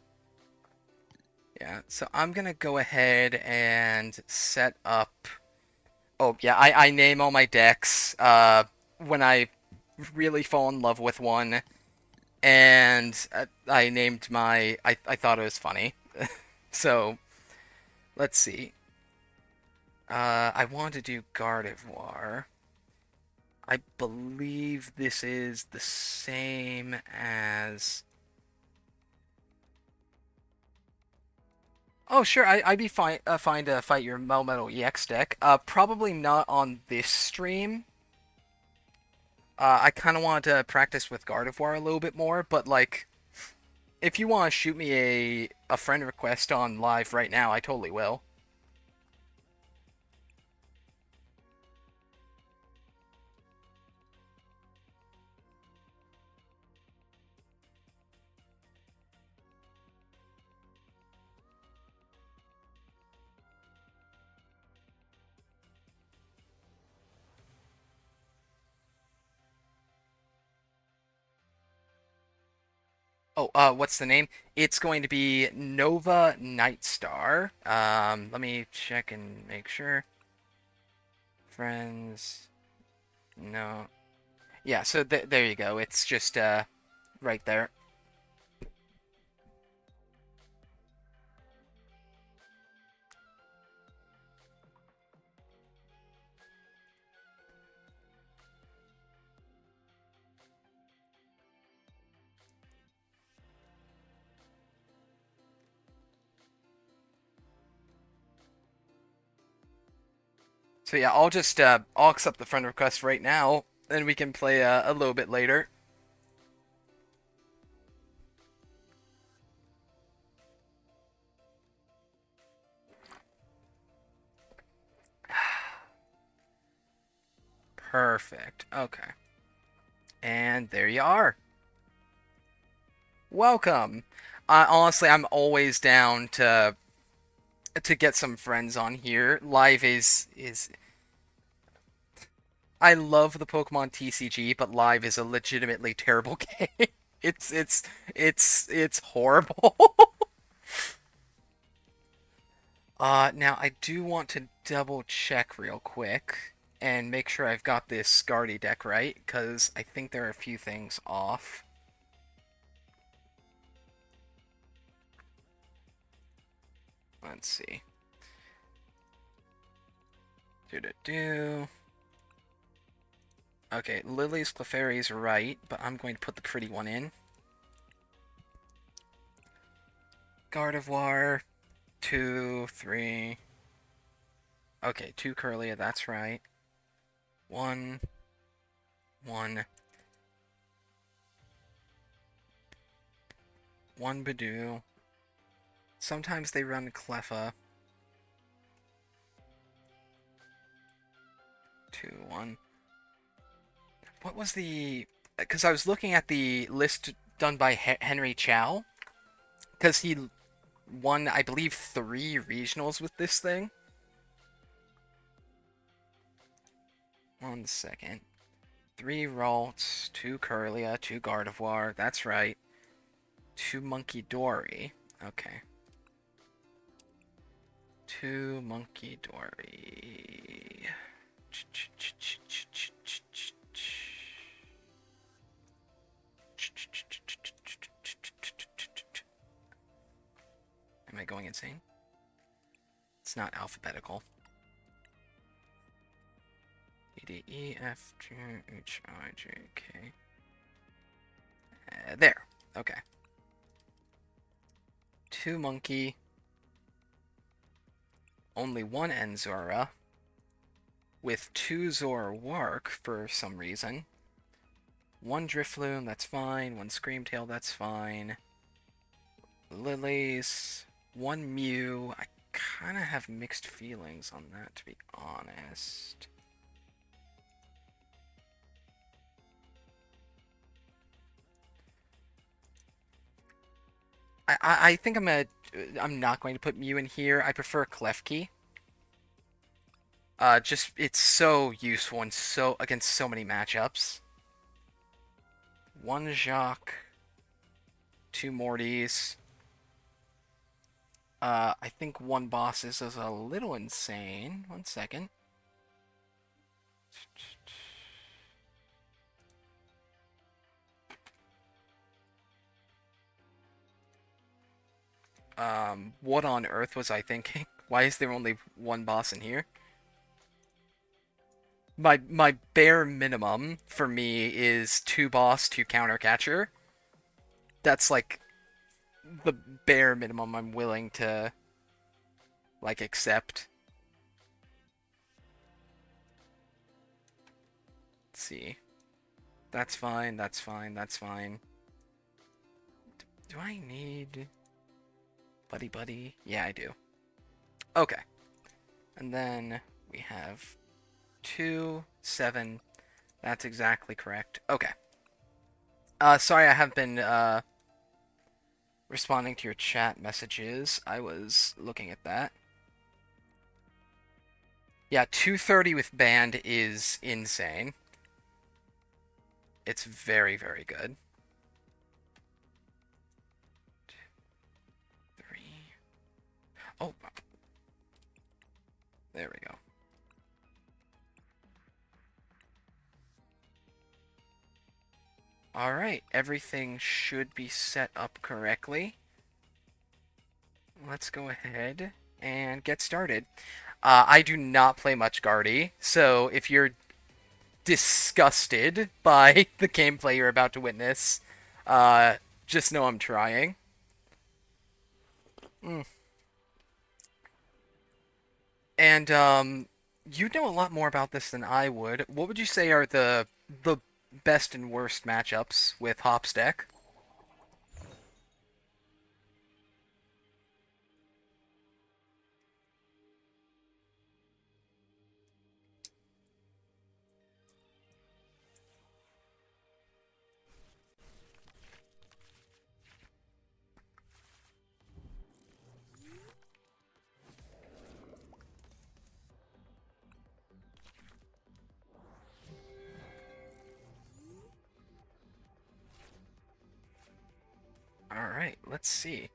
Yeah, so I'm gonna go ahead and set up. Oh yeah, I name all my decks. When I really fall in love with one, and I named my. I thought it was funny. So let's see. I want to do Gardevoir. I believe this is the same as. Oh, sure. I'd be fine to fight your Melmetal EX deck. Probably not on this stream. I kind of want to practice with Gardevoir a little bit more, but like, if you want to shoot me a friend request on live right now, I totally will. Oh, what's the name? It's going to be Nova Nightstar. Let me check and make sure. Friends, no. Yeah, so there you go. It's just right there. So yeah, I'll accept the friend request right now, and we can play a little bit later. Perfect. Okay. And there you are. Welcome. Honestly, I'm always down to get some friends on here. Live is I love the Pokemon TCG, but live is a legitimately terrible game. It's horrible. Now I do want to double check real quick and make sure I've got this Scardy deck right, because I think there are a few things off. Let's see. Do. Okay, Lily's Clefairy's right, but I'm going to put the pretty one in. Gardevoir, 2, 3. Okay, 2 Curlia, that's right. 1, 1. 1 Badoo. Sometimes they run Cleffa. 2, 1. What was the... Because I was looking at the list done by Henry Chow, because he won, I believe, 3 regionals with this thing. 1 second. 3 Ralts, 2 Curlia, 2 Gardevoir, that's right. 2 Monkey Dory. Okay. 2 Monkey Dory. Am I going insane? It's not alphabetical. E, D, E, F, G, H, I, J, K. There. Okay. 2 Monkey. Only 1 Enzora. With 2 Zoroark for some reason. 1 Drifloon, that's fine. 1 Screamtail, that's fine. Lilies. 1 Mew. I kind of have mixed feelings on that, to be honest. I think I'm not going to put Mew in here. I prefer Klefki. Just it's so useful and so against so many matchups. 1 Jacques, 2 Mortys. I think 1 Bosses is a little insane. 1 second. What on earth was I thinking? Why is there only 1 boss in here? My bare minimum for me is 2 boss, 2 counter catcher. That's like the bare minimum I'm willing to Like, accept. Let's see. That's fine, that's fine, that's fine. Do I need... Buddy Buddy? Yeah, I do. Okay. And then we have 2, 7. That's exactly correct. Okay. Sorry I haven't been, responding to your chat messages. I was looking at that. Yeah, 230 with band is insane. It's very, very good. 3. Oh. There we go. Alright, everything should be set up correctly. Let's go ahead and get started. I do not play much Guardy, so if you're disgusted by the gameplay you're about to witness, just know I'm trying. And you know a lot more about this than I would. What would you say are the best and worst matchups with Hop's deck? Alright, let's see.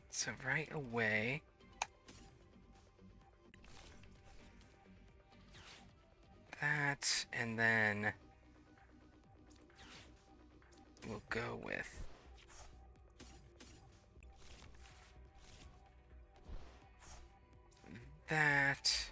So right away... that, and then... we'll go with... that...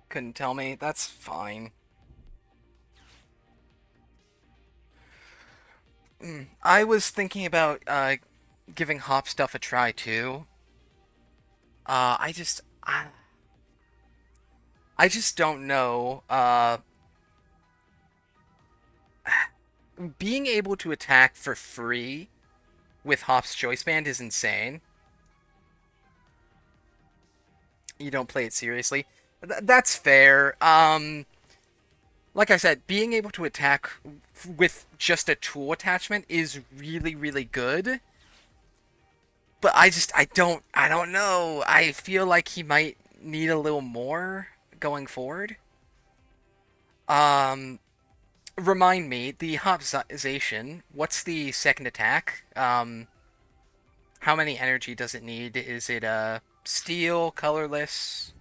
Couldn't tell me. That's fine. I was thinking about giving Hop stuff a try too. I just don't know. Being able to attack for free with Hop's Choice Band is insane. You don't play it seriously. That's fair. Like I said, being able to attack with just a tool attachment is really, really good. But I don't know. I feel like he might need a little more going forward. Um, Remind me, the Hopzation, what's the second attack? How many energy does it need? Is it steel, colorless?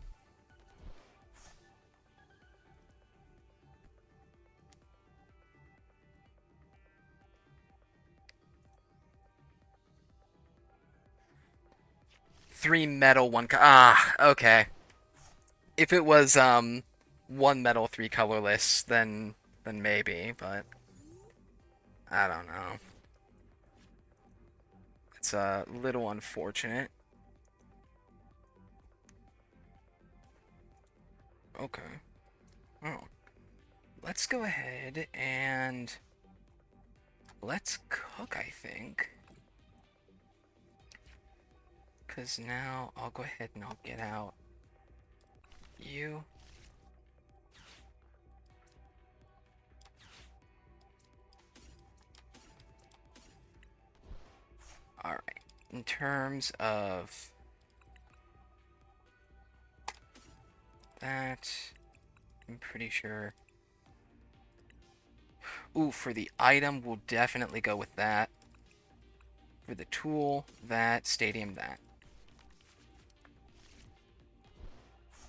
Three metal, one okay. If it was one metal, three colorless, then maybe, but I don't know. It's a little unfortunate. Okay. Oh. Let's go ahead and let's cook, I think. Because now I'll go ahead and I'll get out you. Alright. In terms of that, I'm pretty sure. Ooh, for the item, we'll definitely go with that. For the tool, that. Stadium, that.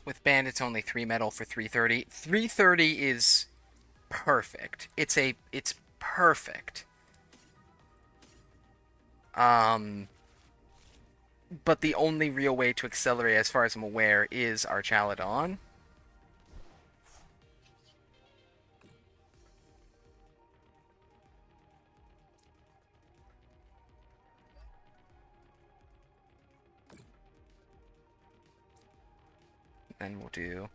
With bandits, only 3 metal for 330. 330 is perfect. It's perfect. but the only real way to accelerate, as far as I'm aware, is Archaludon. Then we'll do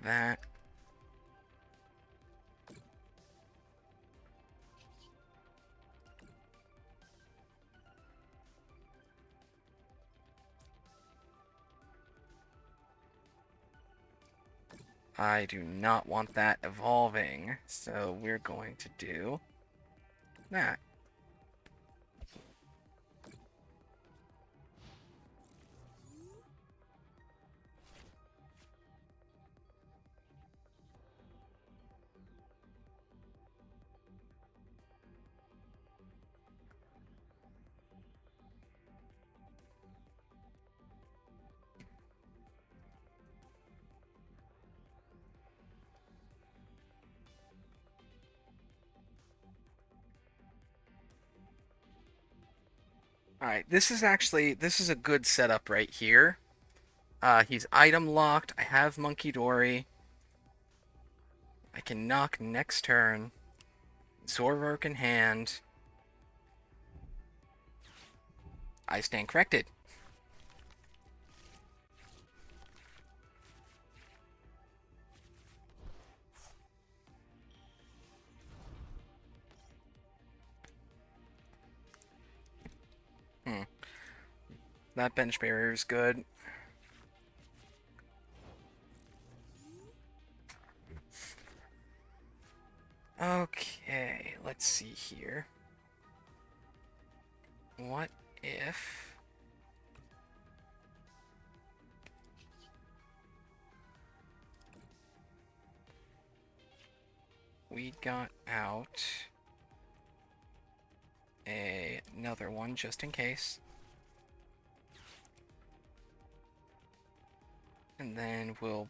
that. I do not want that evolving, so we're going to do that. Alright, this is a good setup right here. He's item locked. I have Monkey Dory. I can knock next turn. Zoroark in hand. I stand corrected. Hmm. That bench barrier is good. Okay, let's see here. What if we got out another one just in case? And then we'll...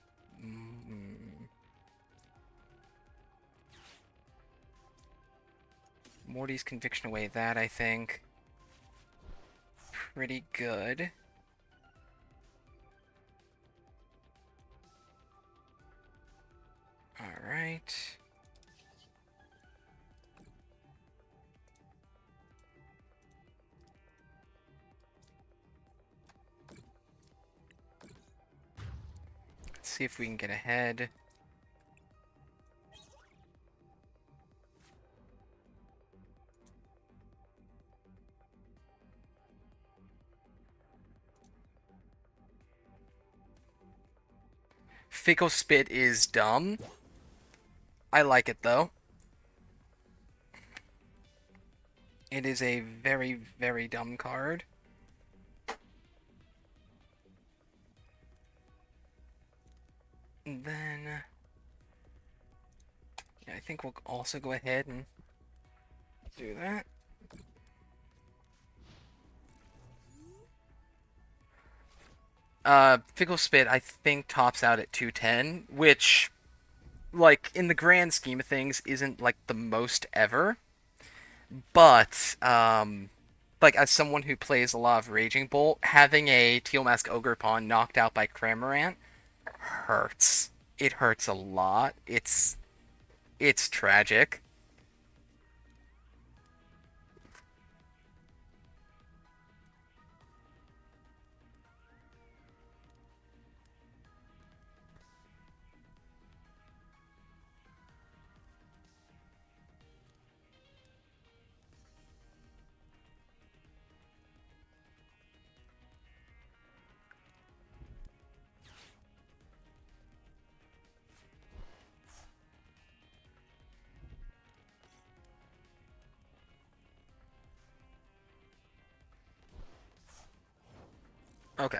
Morty's Conviction away that, I think. Pretty good. Alright. Let's see if we can get ahead. Fickle Spit is dumb. I like it though. It is a very, very dumb card. And then yeah, I think we'll also go ahead and do that. Fickle Spit I think tops out at 210, which like in the grand scheme of things isn't like the most ever, but like as someone who plays a lot of Raging Bolt, having a Teal Mask Ogre Pawn knocked out by Cramorant hurts. It hurts a lot. It's tragic. Okay.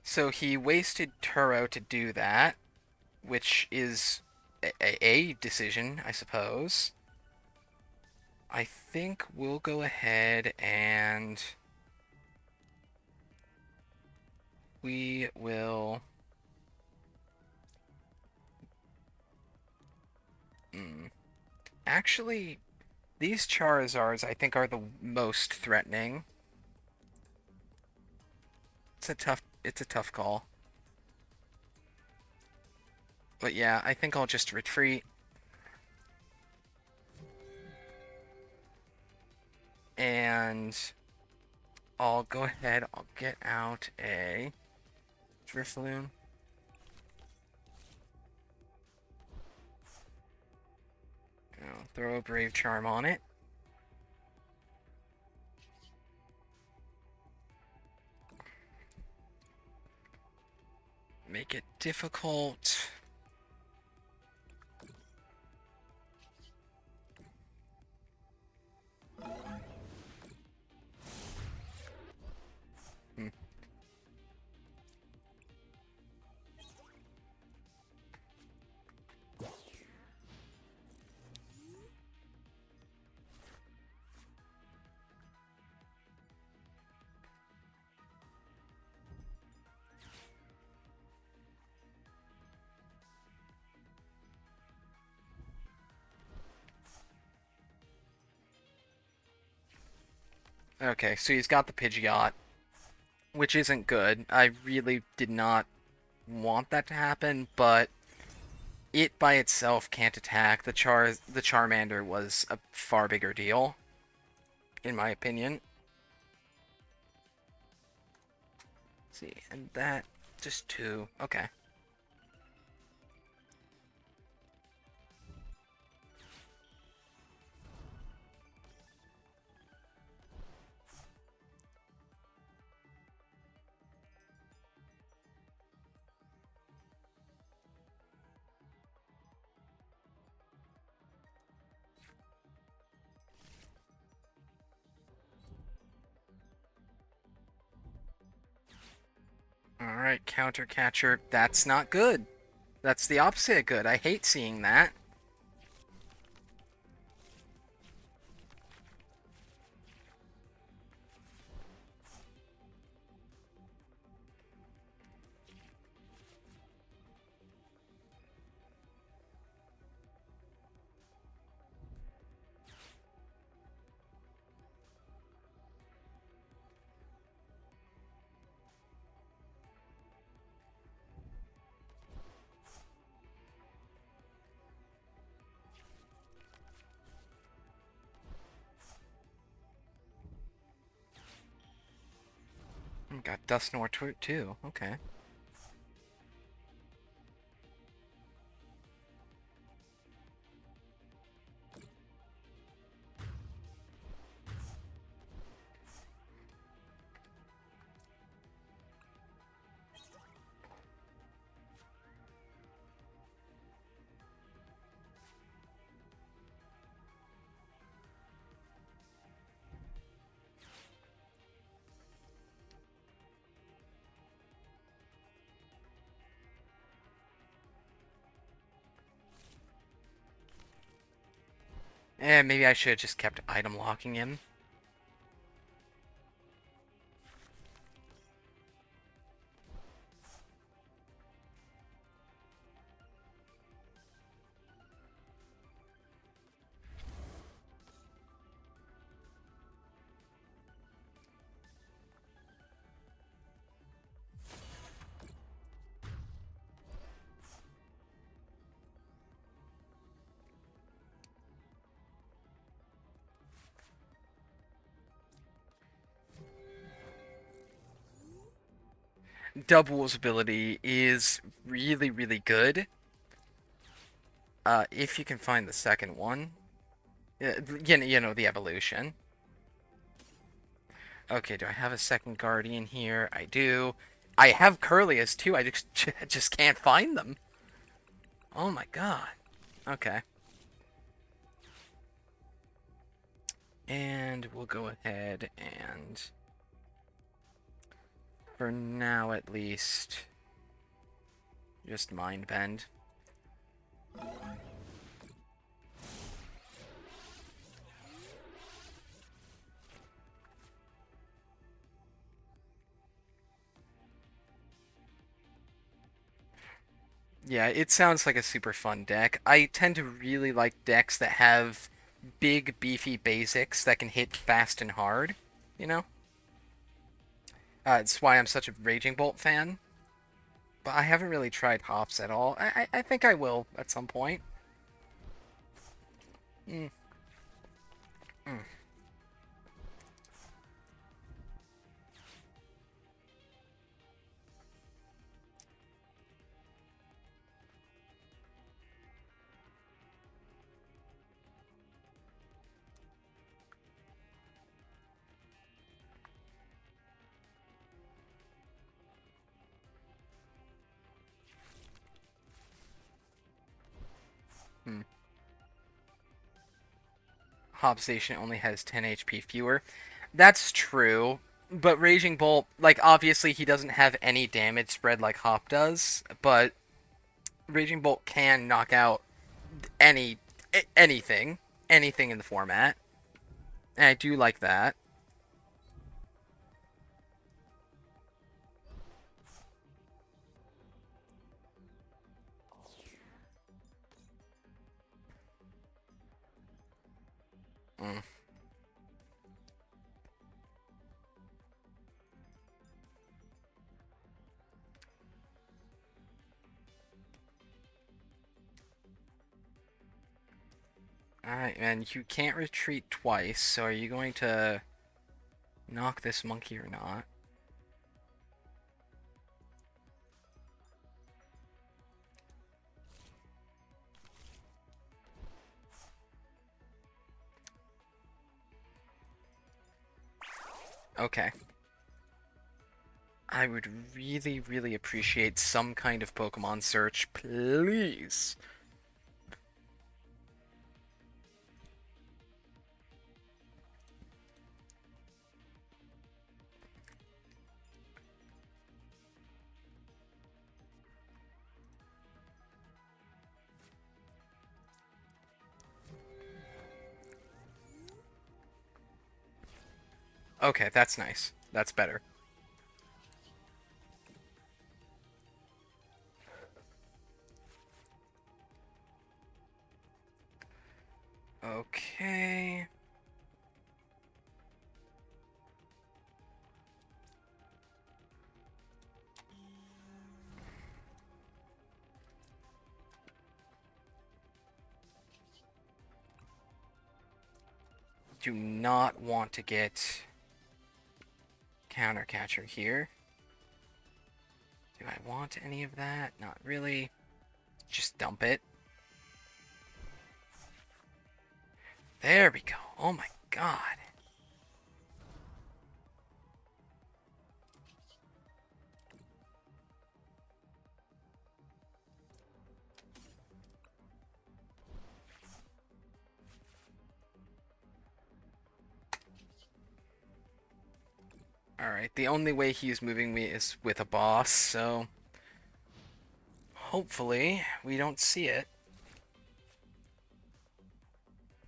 So he wasted Turo to do that, which is a decision, I suppose. I think we'll go ahead and we will... Actually, These Charizards, I think, are the most threatening. It's a tough call. But yeah, I think I'll just retreat. And I'll go ahead, I'll get out a Drifloon. I'll throw a Brave Charm on it. Make it difficult. Hmm. Okay, so he's got the Pidgeot, which isn't good. I really did not want that to happen, but it by itself can't attack. The Charmander was a far bigger deal, in my opinion. Let's see, and that just two. Okay. Alright, counter catcher. That's not good. That's the opposite of good. I hate seeing that. Got Dusknoir too. Okay. Maybe I should have just kept item locking him. Double's ability is really, really good. If you can find the second one. You know, the evolution. Okay, do I have a second Guardian here? I do. I have Curlius too, I just can't find them. Oh my god. Okay. And we'll go ahead and, for now at least, just Mind Bend. Yeah, it sounds like a super fun deck. I tend to really like decks that have big, beefy basics that can hit fast and hard, you know? It's why I'm such a Raging Bolt fan. But I haven't really tried hops at all. I think I will at some point. Mm, mm, mm. Hop Station only has 10 HP fewer. That's true, but Raging Bolt, like, obviously he doesn't have any damage spread like Hop does, but Raging Bolt can knock out any anything, anything in the format. And I do like that. Mm. Alright, and you can't retreat twice, so are you going to knock this monkey or not? Okay. I would really, really appreciate some kind of Pokemon search, please. Okay, that's nice. That's better. Okay. Do not want to get Counter Catcher here. Do I want any of that? Not really. Just dump it. There we go. Oh my god. Alright, the only way he's moving me is with a boss, so hopefully we don't see it.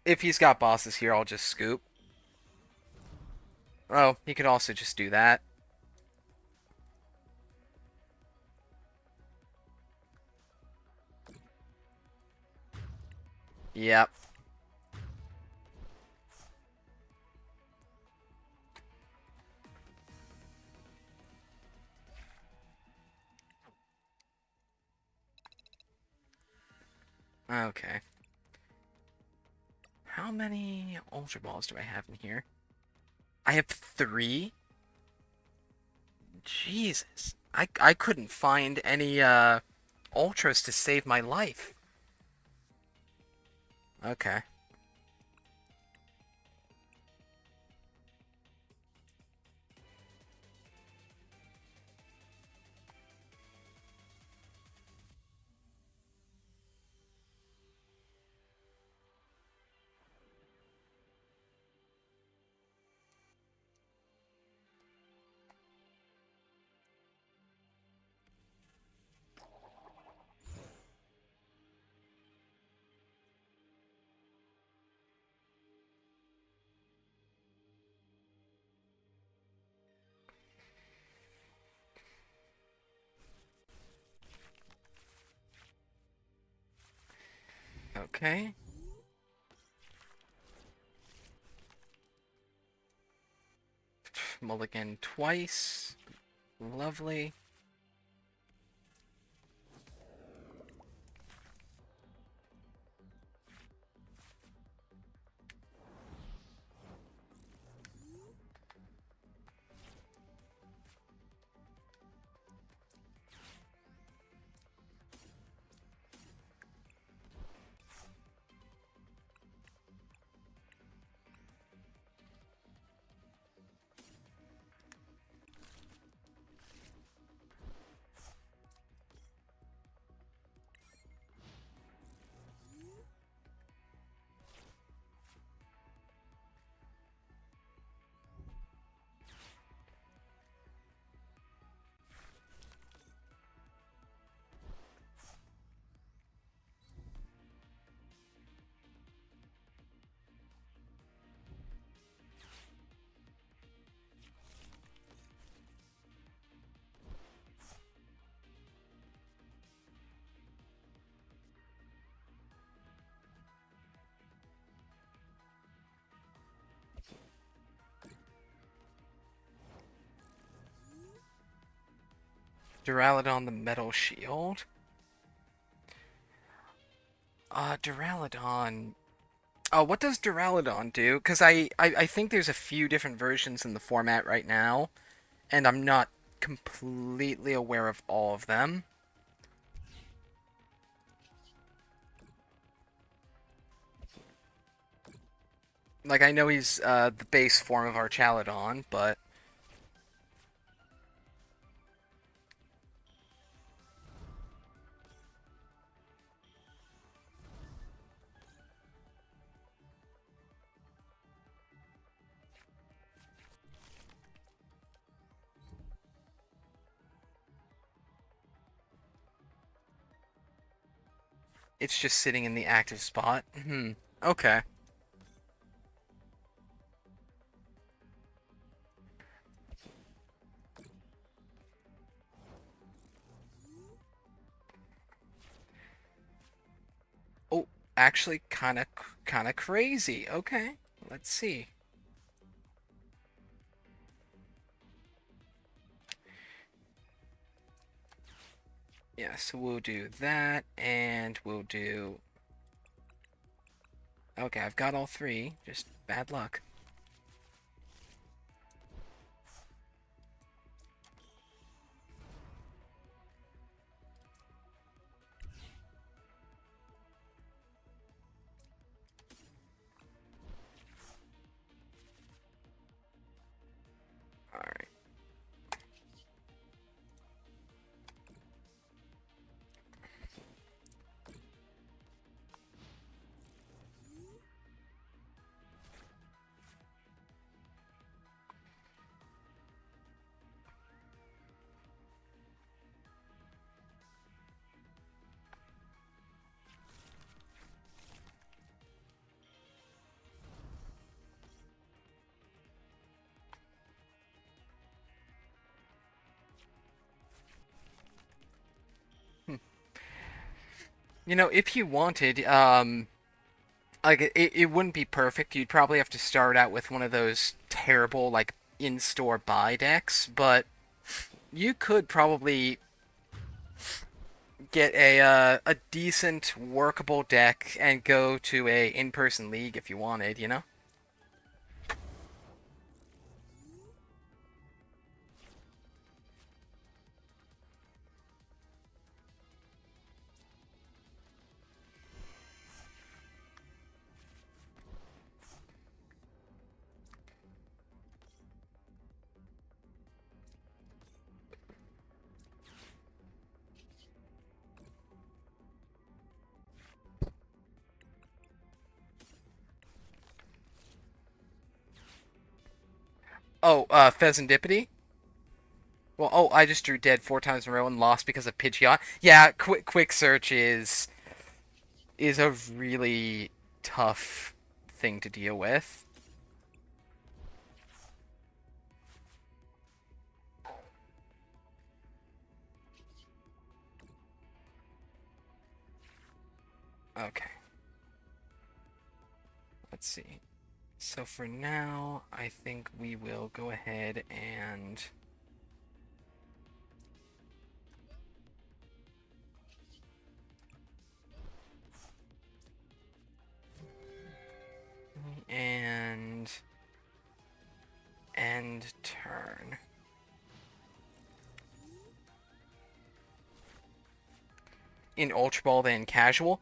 If he's got bosses here, I'll just scoop. Oh, he could also just do that. Yep. Okay. How many Ultra Balls do I have in here? I have 3? Jesus. I couldn't find any Ultras to save my life. Okay. Okay. Mulligan twice. Lovely. Duraludon the Metal Shield. Duraludon. What does Duraludon do? Because I think there's a few different versions in the format right now, and I'm not completely aware of all of them. Like, I know he's the base form of Archaludon, but it's just sitting in the active spot. Okay. Oh, actually, kind of crazy. Okay, let's see. Yeah, so we'll do that, and we'll do... Okay, I've got all three. Just bad luck. Alright. You know, if you wanted, like it wouldn't be perfect. You'd probably have to start out with one of those terrible like in-store buy decks, but you could probably get a decent workable deck and go to a in-person league if you wanted, you know? Oh, Pheasantipity? Well, oh, I just drew dead 4 times in a row and lost because of Pidgeot. Yeah, quick search is a really tough thing to deal with. Okay. Let's see. So for now, I think we will go ahead and and end turn. In Ultra Ball than casual.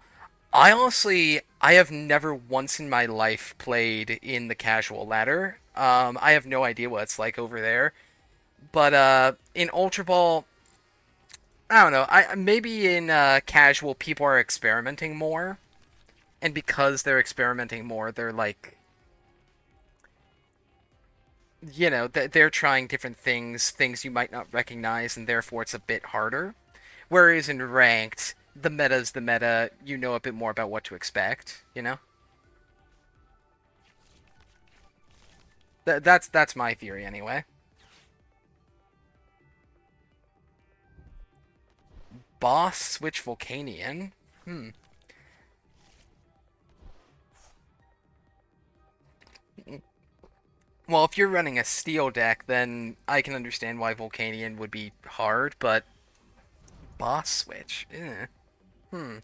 I have never once in my life played in the casual ladder. I have no idea what it's like over there. But in Ultra Ball, I don't know. I maybe in casual people are experimenting more, and because they're experimenting more, they're like, they're trying different things, things you might not recognize, and therefore it's a bit harder. Whereas in ranked, the meta's the meta. You know a bit more about what to expect. That's my theory anyway. Boss switch Volcanion. Hmm. Well, if you're running a steel deck, then I can understand why Volcanion would be hard, but boss switch. Eh. Hmm.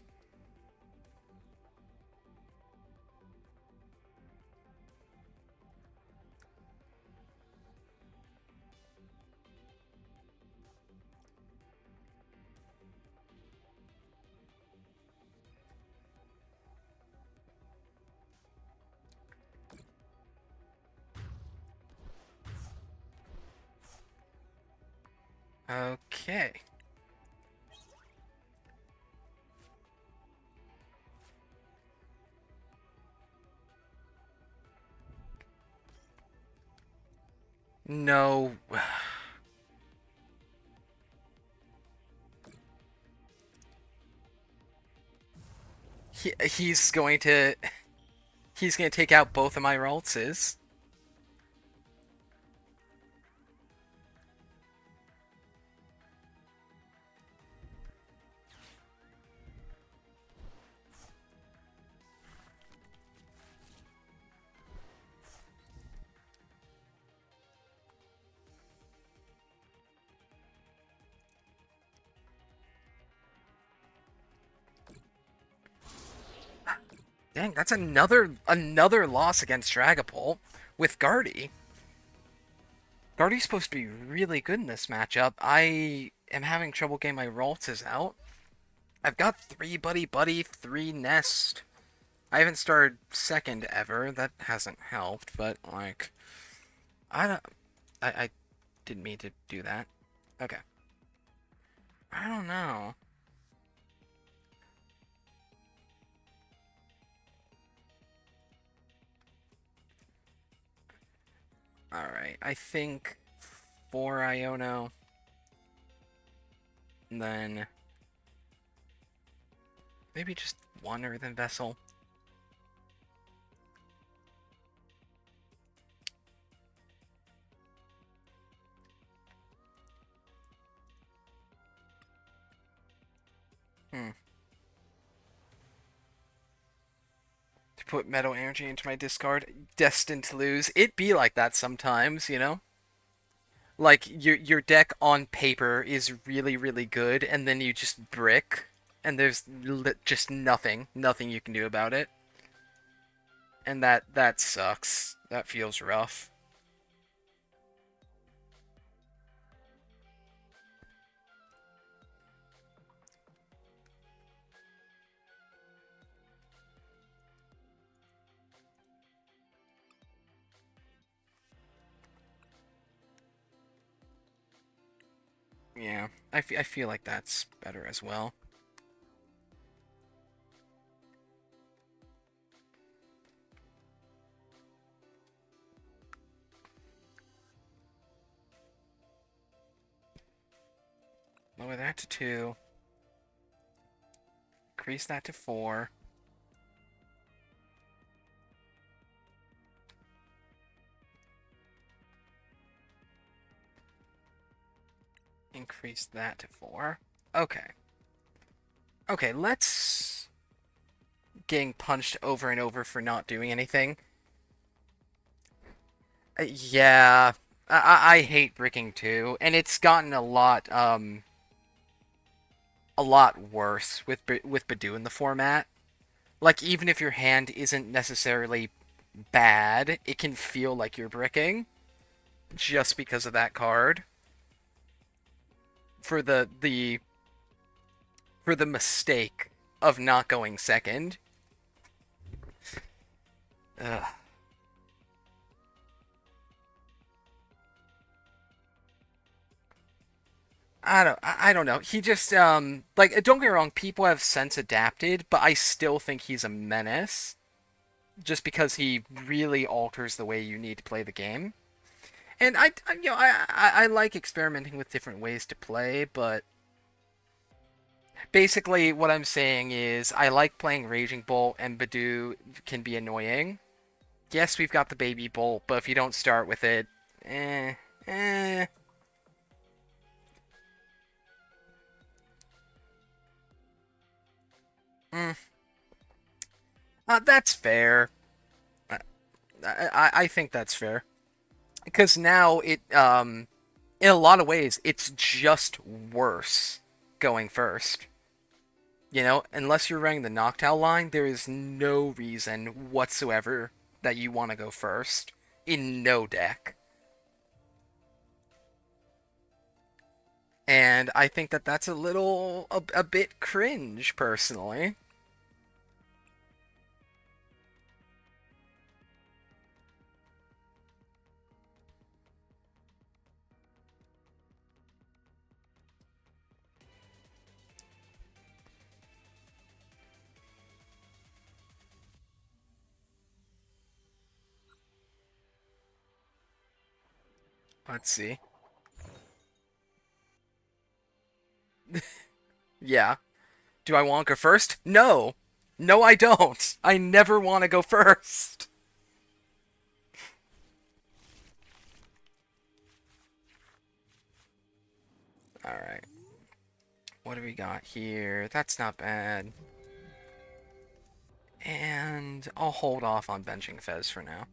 Okay. No. He's going to take out both of my Raltses. Dang, that's another loss against Dragapult with Guardy. Guardy's supposed to be really good in this matchup. I am having trouble getting my Raltses out. I've got 3 Buddy Buddy, 3 Nest. I haven't started second ever. That hasn't helped, but like I don't I didn't mean to do that. Okay. I don't know. Alright, I think 4 Iono, and then maybe just 1 Earthen Vessel. Hmm. To put Metal Energy into my discard, destined to lose. It be like that sometimes. Like your deck on paper is really really good, and then you just brick, and there's just nothing you can do about it, and that sucks. That feels rough. Yeah, I feel like that's better as well. Lower that to 2. Increase that to 4. Increase that to 4. Okay. Okay, let's getting punched over and over for not doing anything. Yeah, I hate bricking too, and it's gotten a lot worse with Badoo in the format. Like even if your hand isn't necessarily bad, it can feel like you're bricking just because of that card for the mistake of not going second. Ugh. I don't know. He just like don't get me wrong, people have since adapted, but I still think he's a menace just because he really alters the way you need to play the game. And I like experimenting with different ways to play, but basically what I'm saying is I like playing Raging Bolt and Badoo can be annoying. Yes, we've got the baby Bolt, but if you don't start with it, eh, eh, mm, that's fair. I, I think that's fair because now in a lot of ways it's just worse going first. You know, unless you're running the Noctowl line, there is no reason whatsoever that you want to go first in no deck. And I think that that's a bit cringe, personally. Let's see. Yeah. Do I want to go first? No. No, I don't. I never want to go first. Alright. What do we got here? That's not bad. And I'll hold off on benching Fez for now.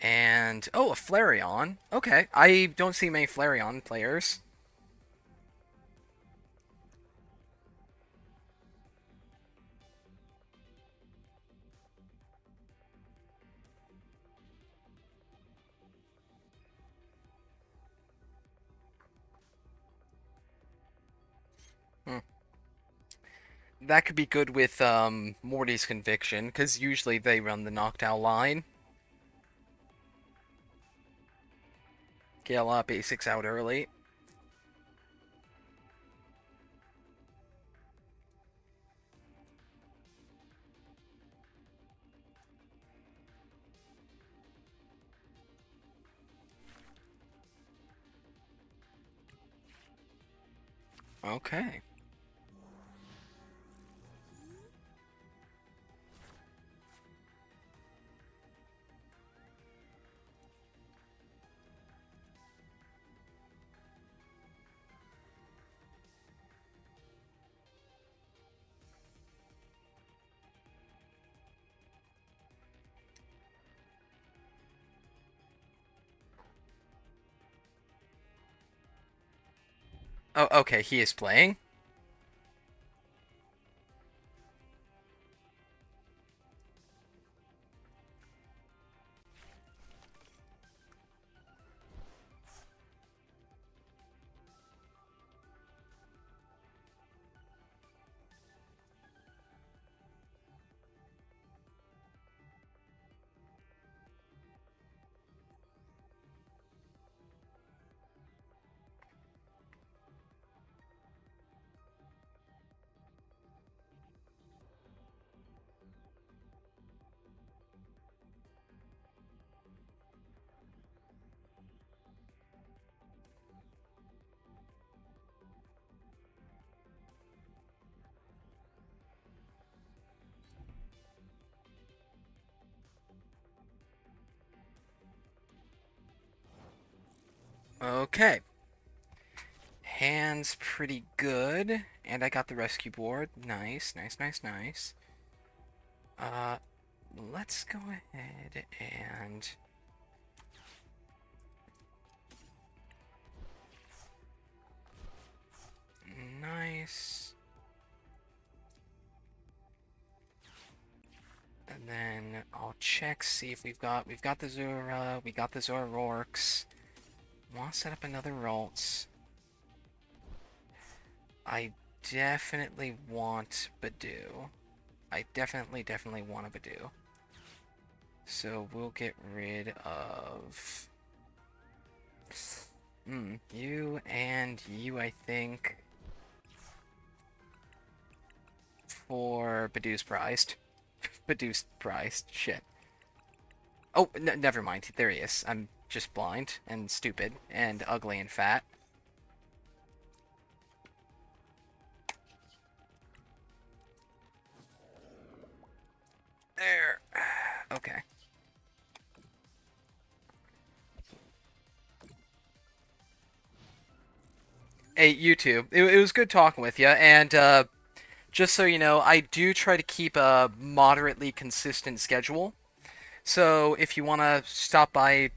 And, oh, a Flareon. Okay, I don't see many Flareon players. Hmm. That could be good with Morty's Conviction, because usually they run the Noctowl line. Get a lot of basics out early. Okay. Oh, okay, he is playing. Okay. Hand's pretty good. And I got the rescue board. Nice, nice, nice, nice. Uh, let's go ahead and... Nice. And then I'll check, see if we've got the Zora, we got the Zoroarks. Want to set up another Ralts. I definitely want Badoo. I definitely want a Badoo. So we'll get rid of... you and you, I think, for Badoo's priced. Badoo's priced. Shit. Oh, never mind. There he is. I'm just blind and stupid and ugly and fat. There. Okay. Hey, you too. It was good talking with you, and just so you know, I do try to keep a moderately consistent schedule. So if you want to stop by,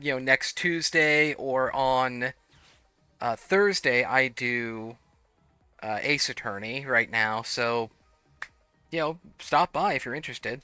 next Tuesday or on Thursday, I do Ace Attorney right now. So, stop by if you're interested.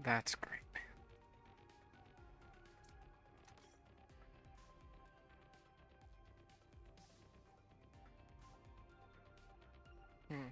That's great. Hmm.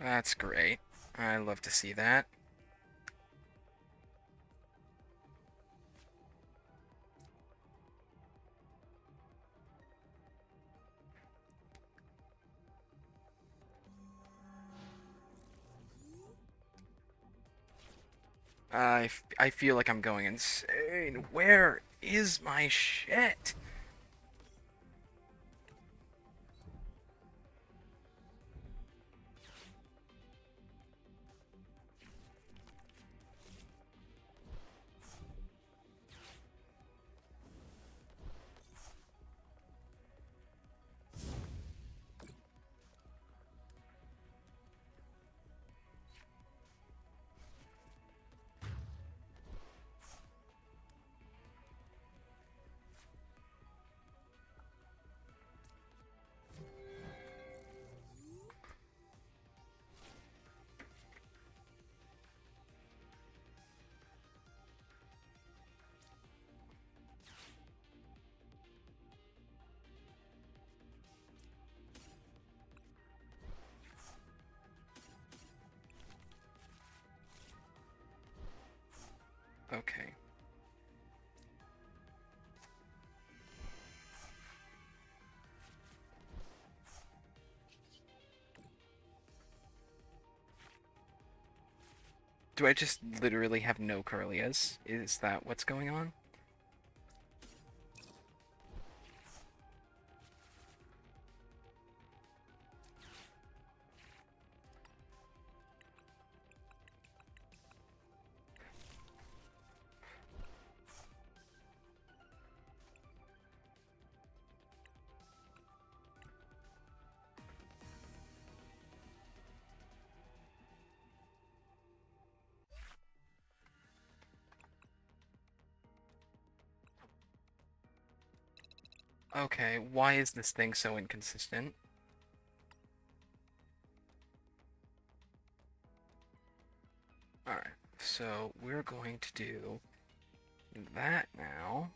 That's great. I love to see that. I feel like I'm going insane. Where is my shit? Okay. Do I just literally have no Curlias? Is that what's going on? Okay, why is this thing so inconsistent? Alright, so we're going to do that now.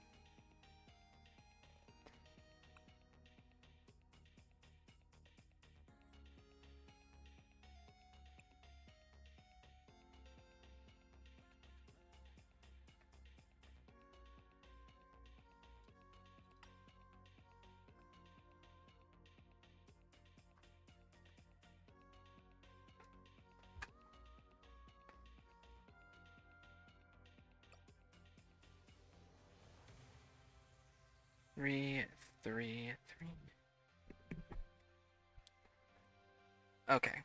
Three, three, three. Okay.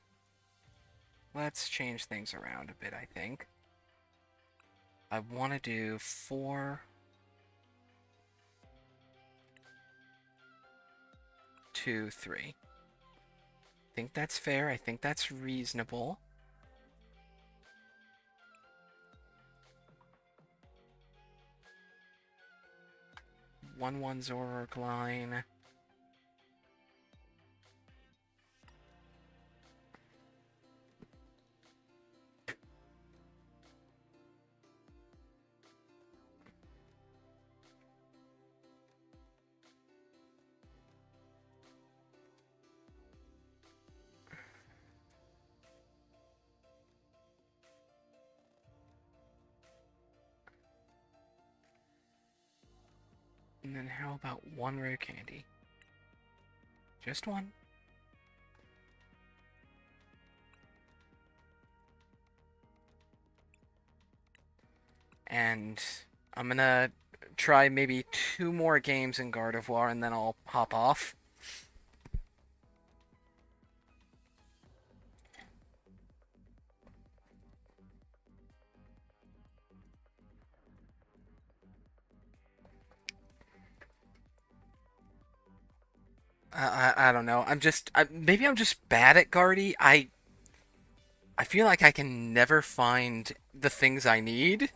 Let's change things around a bit, I think. I want to do 4, 2, 3. I think that's fair. I think that's reasonable. One Zoroark line. And then how about one rare candy? Just one. And I'm gonna try maybe 2 more games in Gardevoir and then I'll hop off. I don't know. Maybe I'm just bad at Guardy. I feel like I can never find the things I need.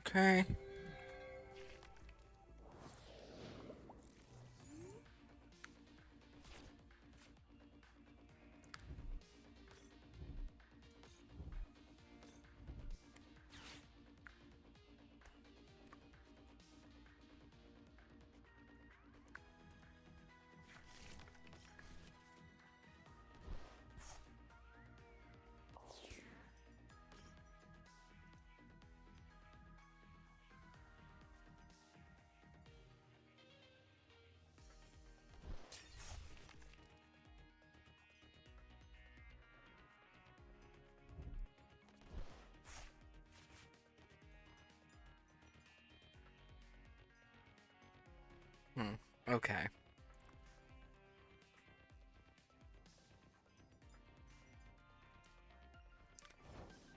Okay. Okay.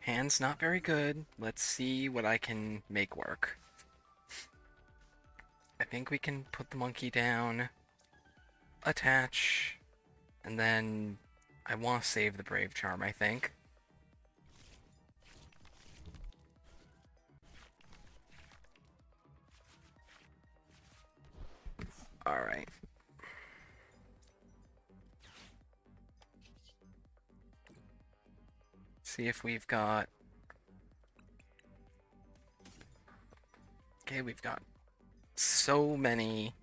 Hand's not very good. Let's see what I can make work. I think we can put the monkey down, attach, and then I want to save the Brave Charm, I think. Alright. See if we've got... Okay, we've got so many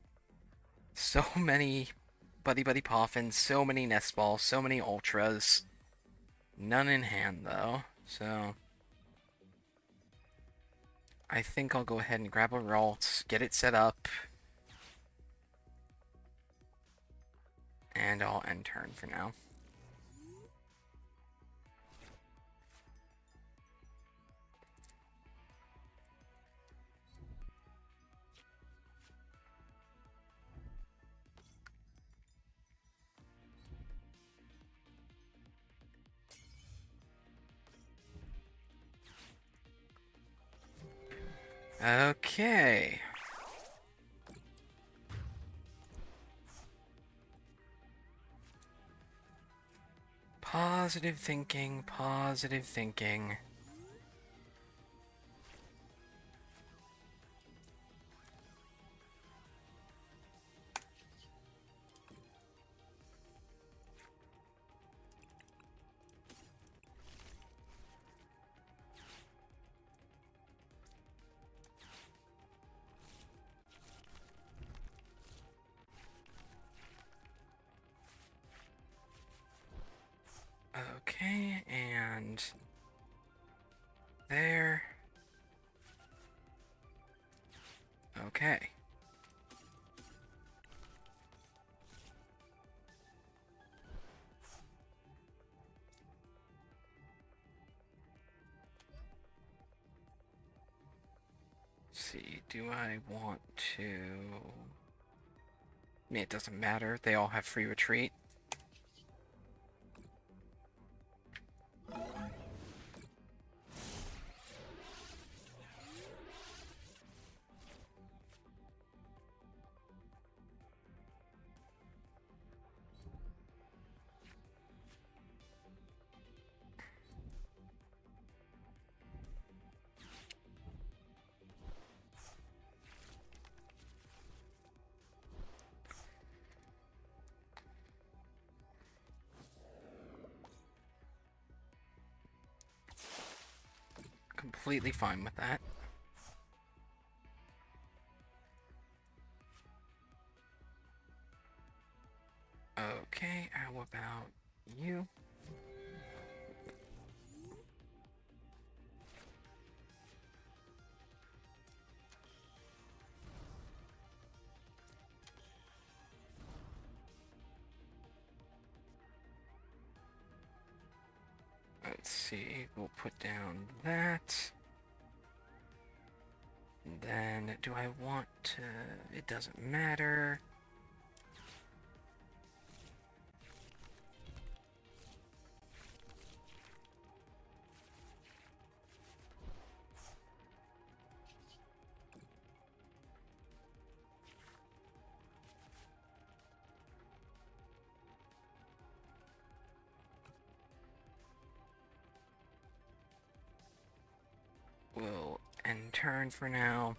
Buddy Buddy Poffins, so many Nest Balls, so many Ultras. None in hand, though, so... I think I'll go ahead and grab a Ralt, get it set up, and I'll end turn for now. Okay. Positive thinking, positive thinking. Okay, and there. Okay. Let's see, do I want to... I mean, it doesn't matter. They all have free retreat. Completely fine with that. Okay, how about you? Let's see, we'll put down that. And then, do I want to... It doesn't matter. We'll end turn for now.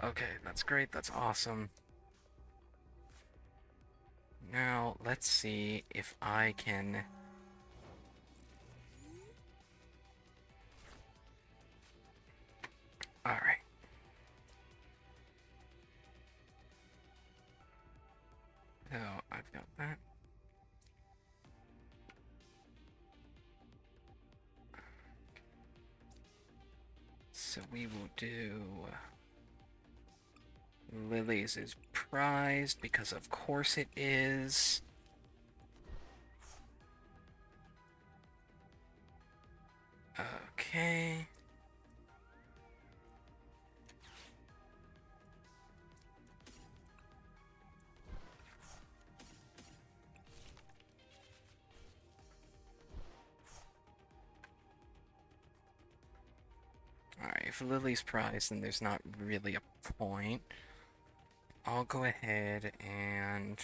Okay, that's great. That's awesome. Now, let's see if I can... Alright. So, I've got that. So we will do... Lily's is prized, because of course it is. Okay. Alright, if Lily's prized, then there's not really a point. I'll go ahead and...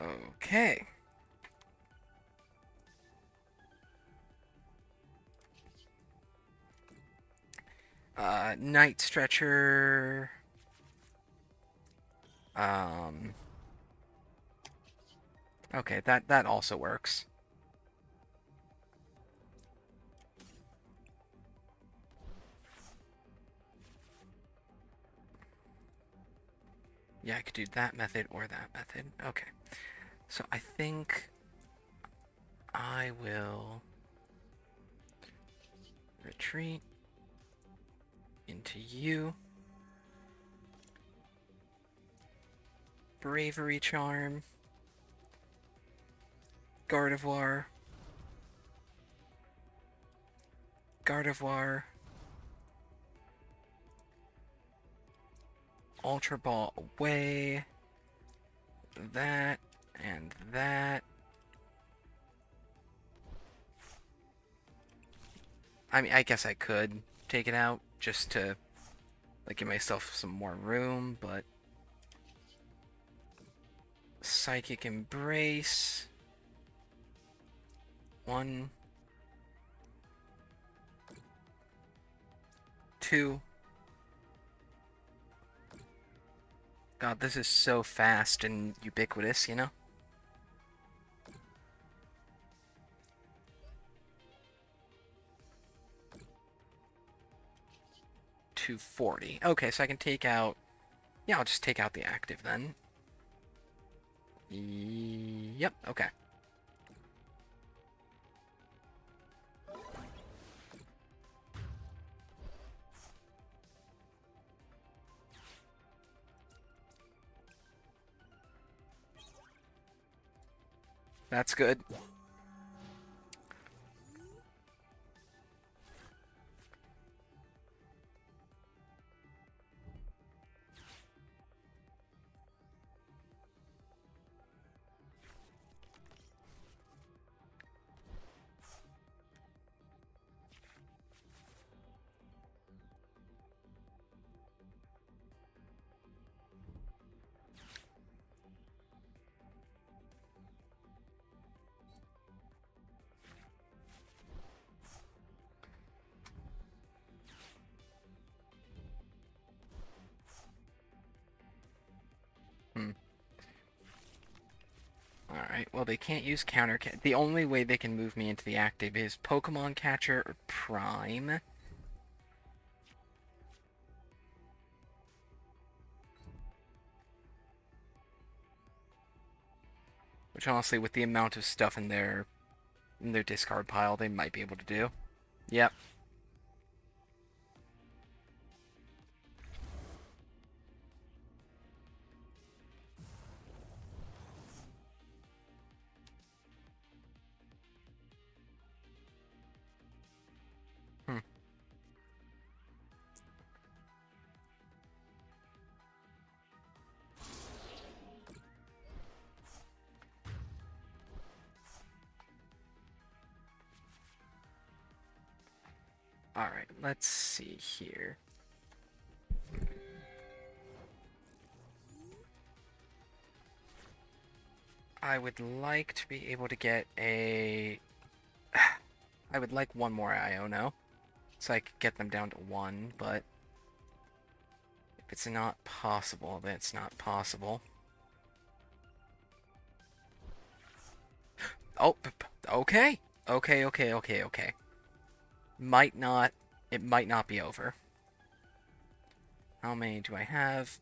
Okay. Night Stretcher. Um... Okay, that also works. Yeah, I could do that method or that method. Okay. So I think I will retreat into you. Bravery Charm. Gardevoir. Gardevoir. Ultra Ball away. That and that. I mean, I guess I could take it out just to like give myself some more room, but Psychic Embrace. 1, 2. God, this is so fast and ubiquitous, you know? 240. Okay, so I can take out... Yeah, I'll just take out the active then. Yep, okay. That's good. Hmm. Alright, well they can't use counter... The only way they can move me into the active is Pokemon Catcher or Prime. Which honestly, with the amount of stuff in their discard pile, they might be able to do. Yep. Hmm. Alright, let's see here. I would like to be able to get a... I would like one more Iono, so I could get them down to one, but if it's not possible, then it's not possible. Oh, okay. Okay. It might not be over. How many do I have?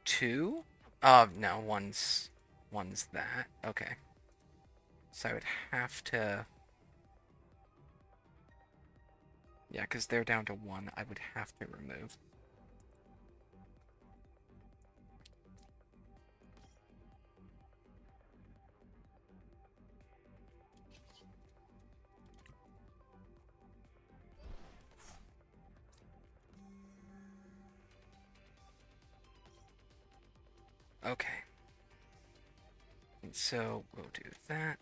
Two? Oh, no, one's that. Okay. So I would have to... Yeah, because they're down to one, I would have to remove. Okay. And so we'll do that.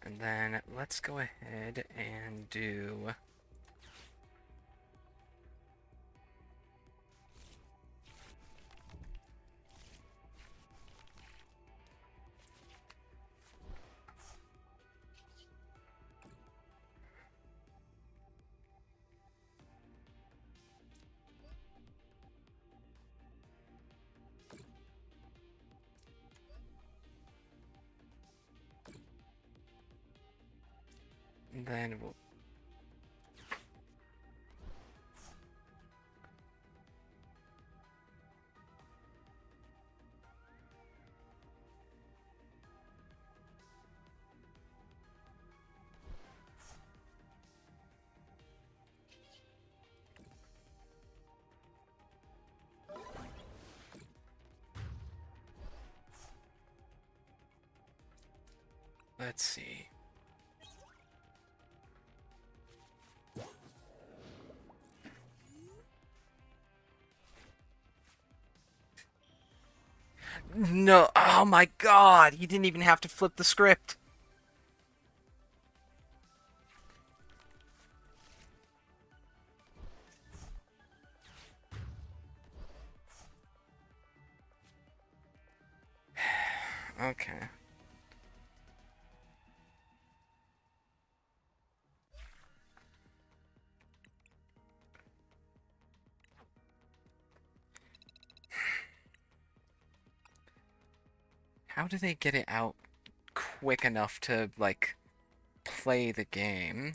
And then let's go ahead and do... Then we'll... Let's see. No, oh my god, you didn't even have to flip the script. Okay. How do they get it out quick enough to, like, play the game?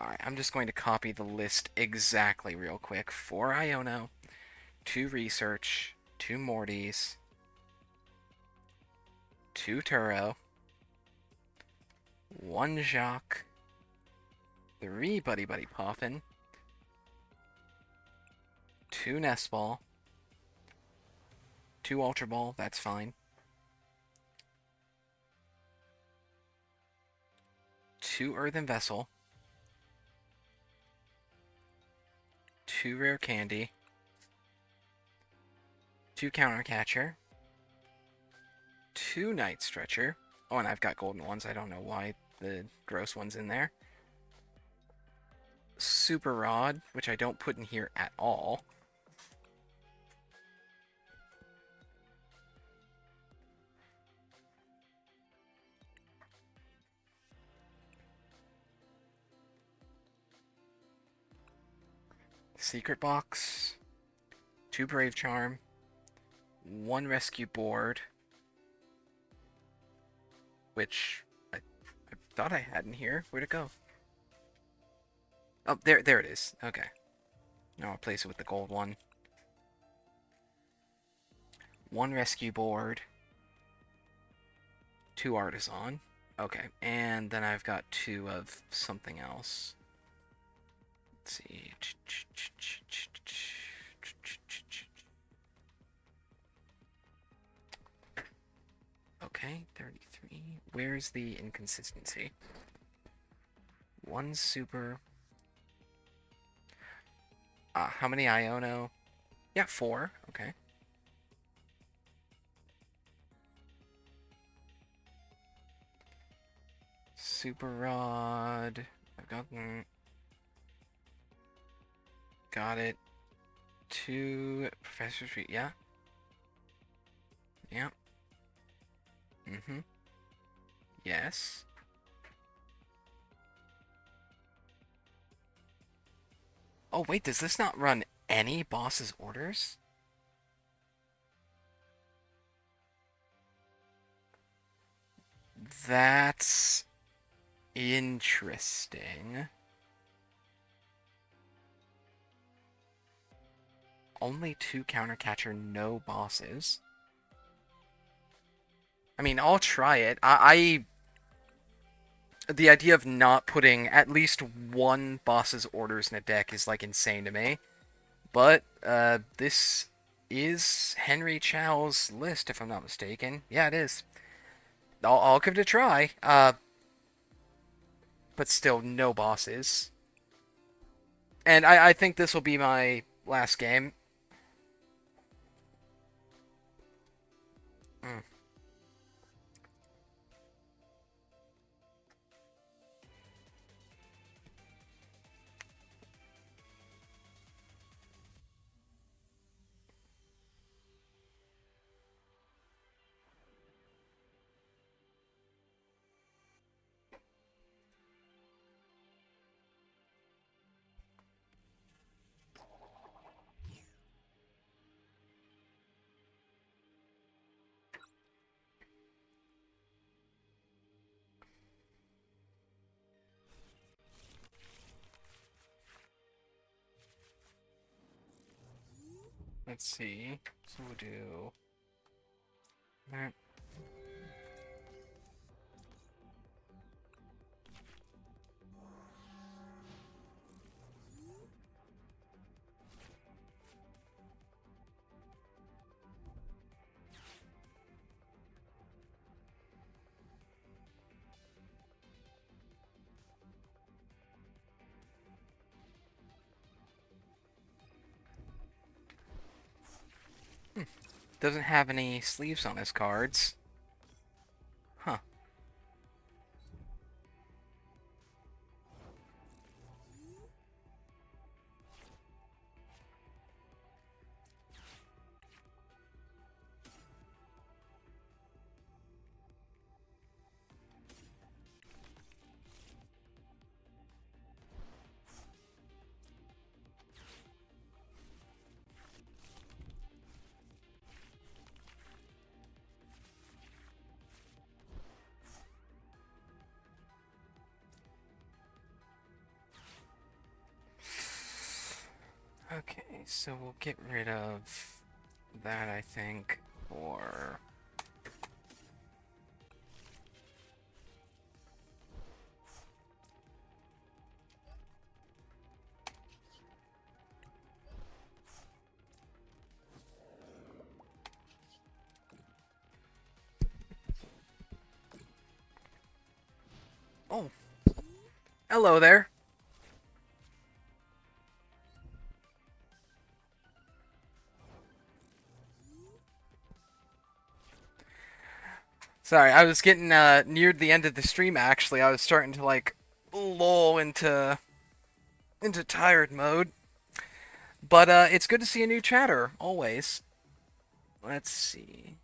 Alright, I'm just going to copy the list exactly real quick. 4 Iono, 2 Research, 2 Mortys, 2 Turo, 1 Jacques, 3 Buddy Buddy Poffin, 2 Nest Ball, 2 Ultra Ball, that's fine, 2 Earthen Vessel, 2 Rare Candy, 2 Counter Catcher, 2 Night Stretcher. Oh, and I've got golden ones. I don't know why the gross one's in there. Super Rod, which I don't put in here at all. Secret Box, 2 Brave Charm, 1 Rescue Board, which I thought I had in here. Where'd it go? Oh, there it is. Okay. Now I'll place it with the gold one. 1 Rescue Board, 2 Artisan. Okay, and then I've got 2 of something else. Let's see. Okay, 33. Where's the inconsistency? 1 super. How many Iono? Yeah, 4. Okay. Super Rod. I've got it. 2 Professor Street. Yeah. Yeah. Mm-hmm. Yes. Oh, wait, does this not run any boss's orders? That's interesting. Only 2 counter catcher, no bosses. I mean, I'll try it. The idea of not putting at least one boss's orders in a deck is like insane to me. But this is Henry Chow's list, if I'm not mistaken. Yeah, it is. I'll give it a try. But still, no bosses. And I think this will be my last game. Mm. Let's see. So we'll do that. Doesn't have any sleeves on his cards. Huh. Okay, so we'll get rid of that, I think, for... Oh, hello there. Sorry, I was getting near the end of the stream, actually. I was starting to, like, lull into tired mode. But it's good to see a new chatter, always. Let's see.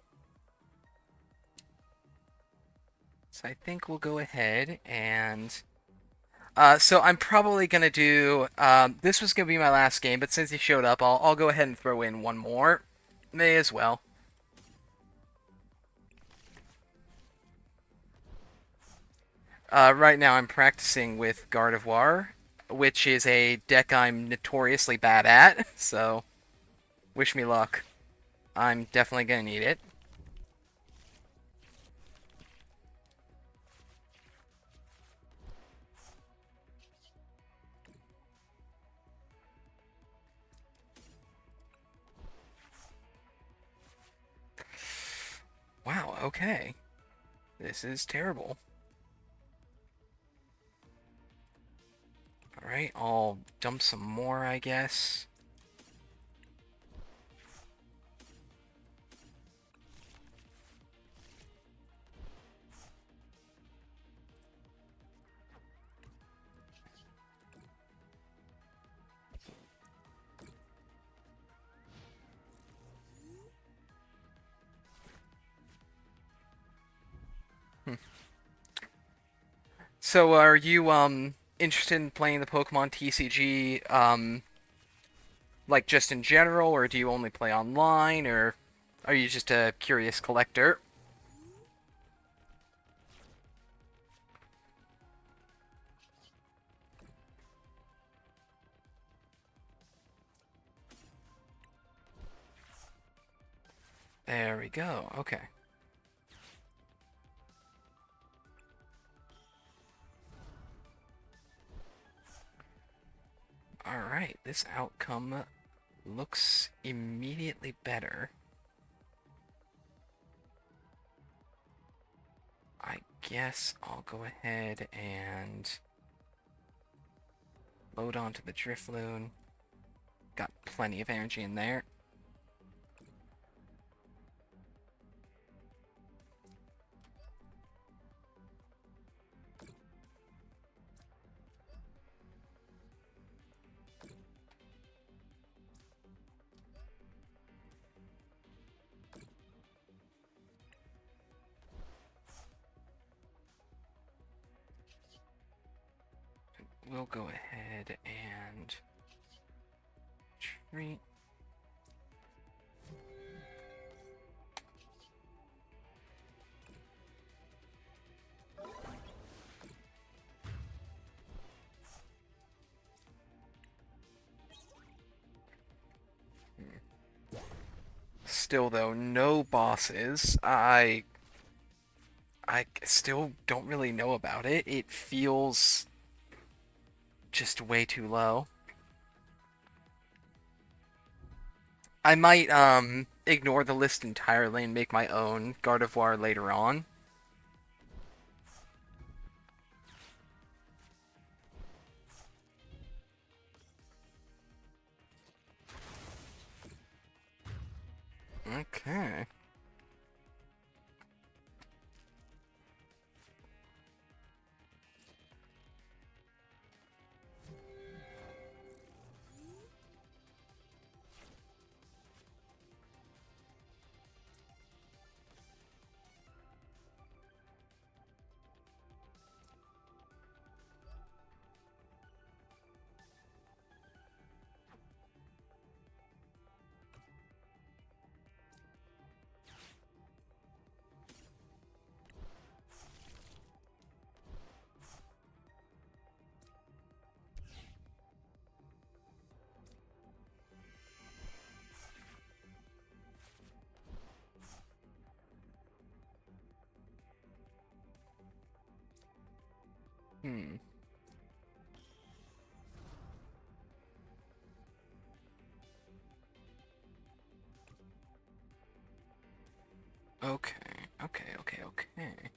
So I think we'll go ahead and... so I'm probably going to do... this was going to be my last game, but since he showed up, I'll go ahead and throw in one more. May as well. Right now I'm practicing with Gardevoir, which is a deck I'm notoriously bad at, so wish me luck. I'm definitely going to need it. Wow, okay. This is terrible. Alright, I'll dump some more, I guess. Hmm. So are you interested in playing the Pokemon TCG like just in general, or do you only play online, or are you just a curious collector? There we go. Okay. All right. This outcome looks immediately better. I guess I'll go ahead and load onto the Drifloon. Got plenty of energy in there. We'll go ahead and treat. Still though, no bosses. I still don't really know about it. It feels just way too low. I might ignore the list entirely and make my own Gardevoir later on. Okay. Hmm. Okay. Okay. Okay. Okay.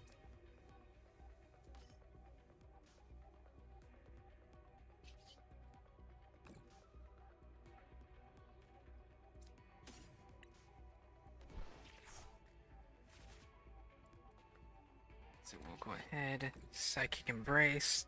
So we'll go ahead. Psychic Embrace.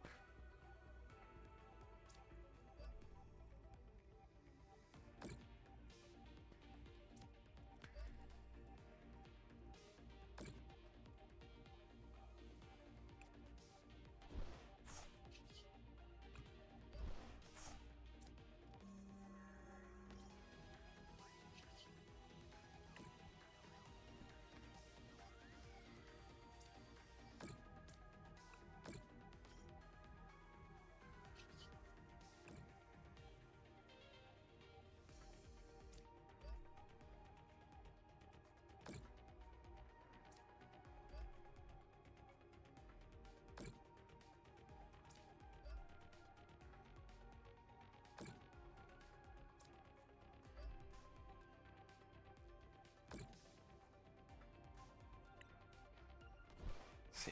Let's see.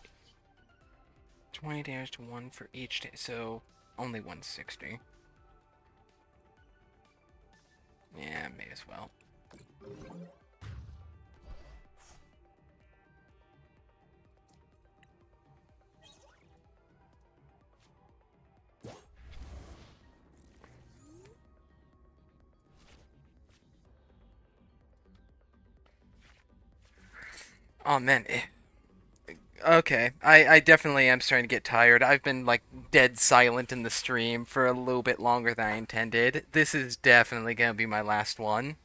20 damage to one for each day, so only 160. Yeah, may as well. Oh man, Okay, I definitely am starting to get tired. I've been like dead silent in the stream for a little bit longer than I intended. This is definitely gonna be my last one.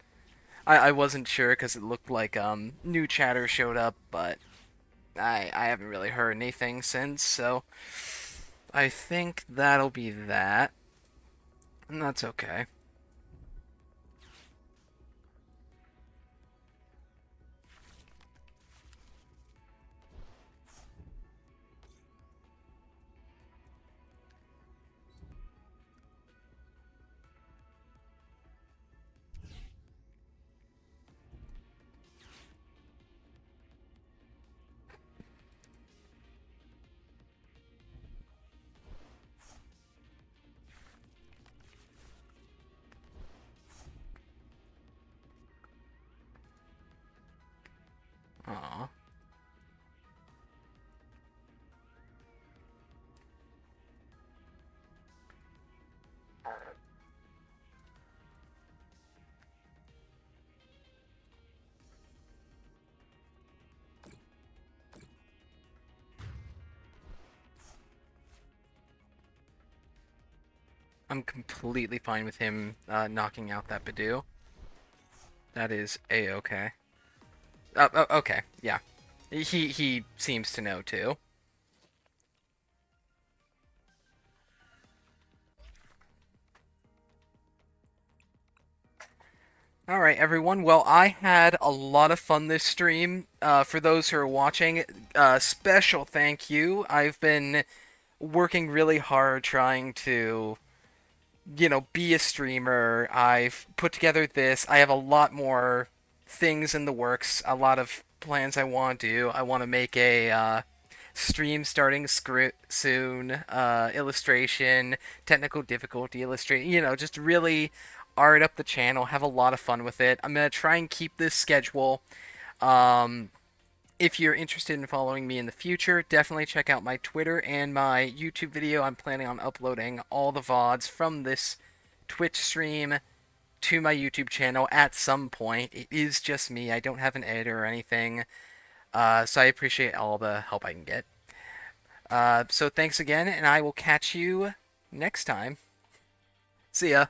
I wasn't sure because it looked like new chatter showed up, but I haven't really heard anything since, so I think that'll be that. And that's okay. Aw. I'm completely fine with him knocking out that Badoo. That is a-okay. Okay, yeah. He seems to know too. All right, everyone. Well, I had a lot of fun this stream. For those who are watching, special thank you. I've been working really hard trying to, be a streamer. I've put together this. I have a lot more things in the works, a lot of plans I want to do. I want to make a stream starting script soon, illustration, technical difficulty illustration, just really art up the channel, have a lot of fun with it. I'm going to try and keep this schedule. Um, if you're interested in following me in the future, definitely check out my Twitter and my YouTube video. I'm planning on uploading all the VODs from this Twitch stream to my YouTube channel at some point. It is just me. I don't have an editor or anything. So I appreciate all the help I can get. So thanks again, and I will catch you next time. See ya.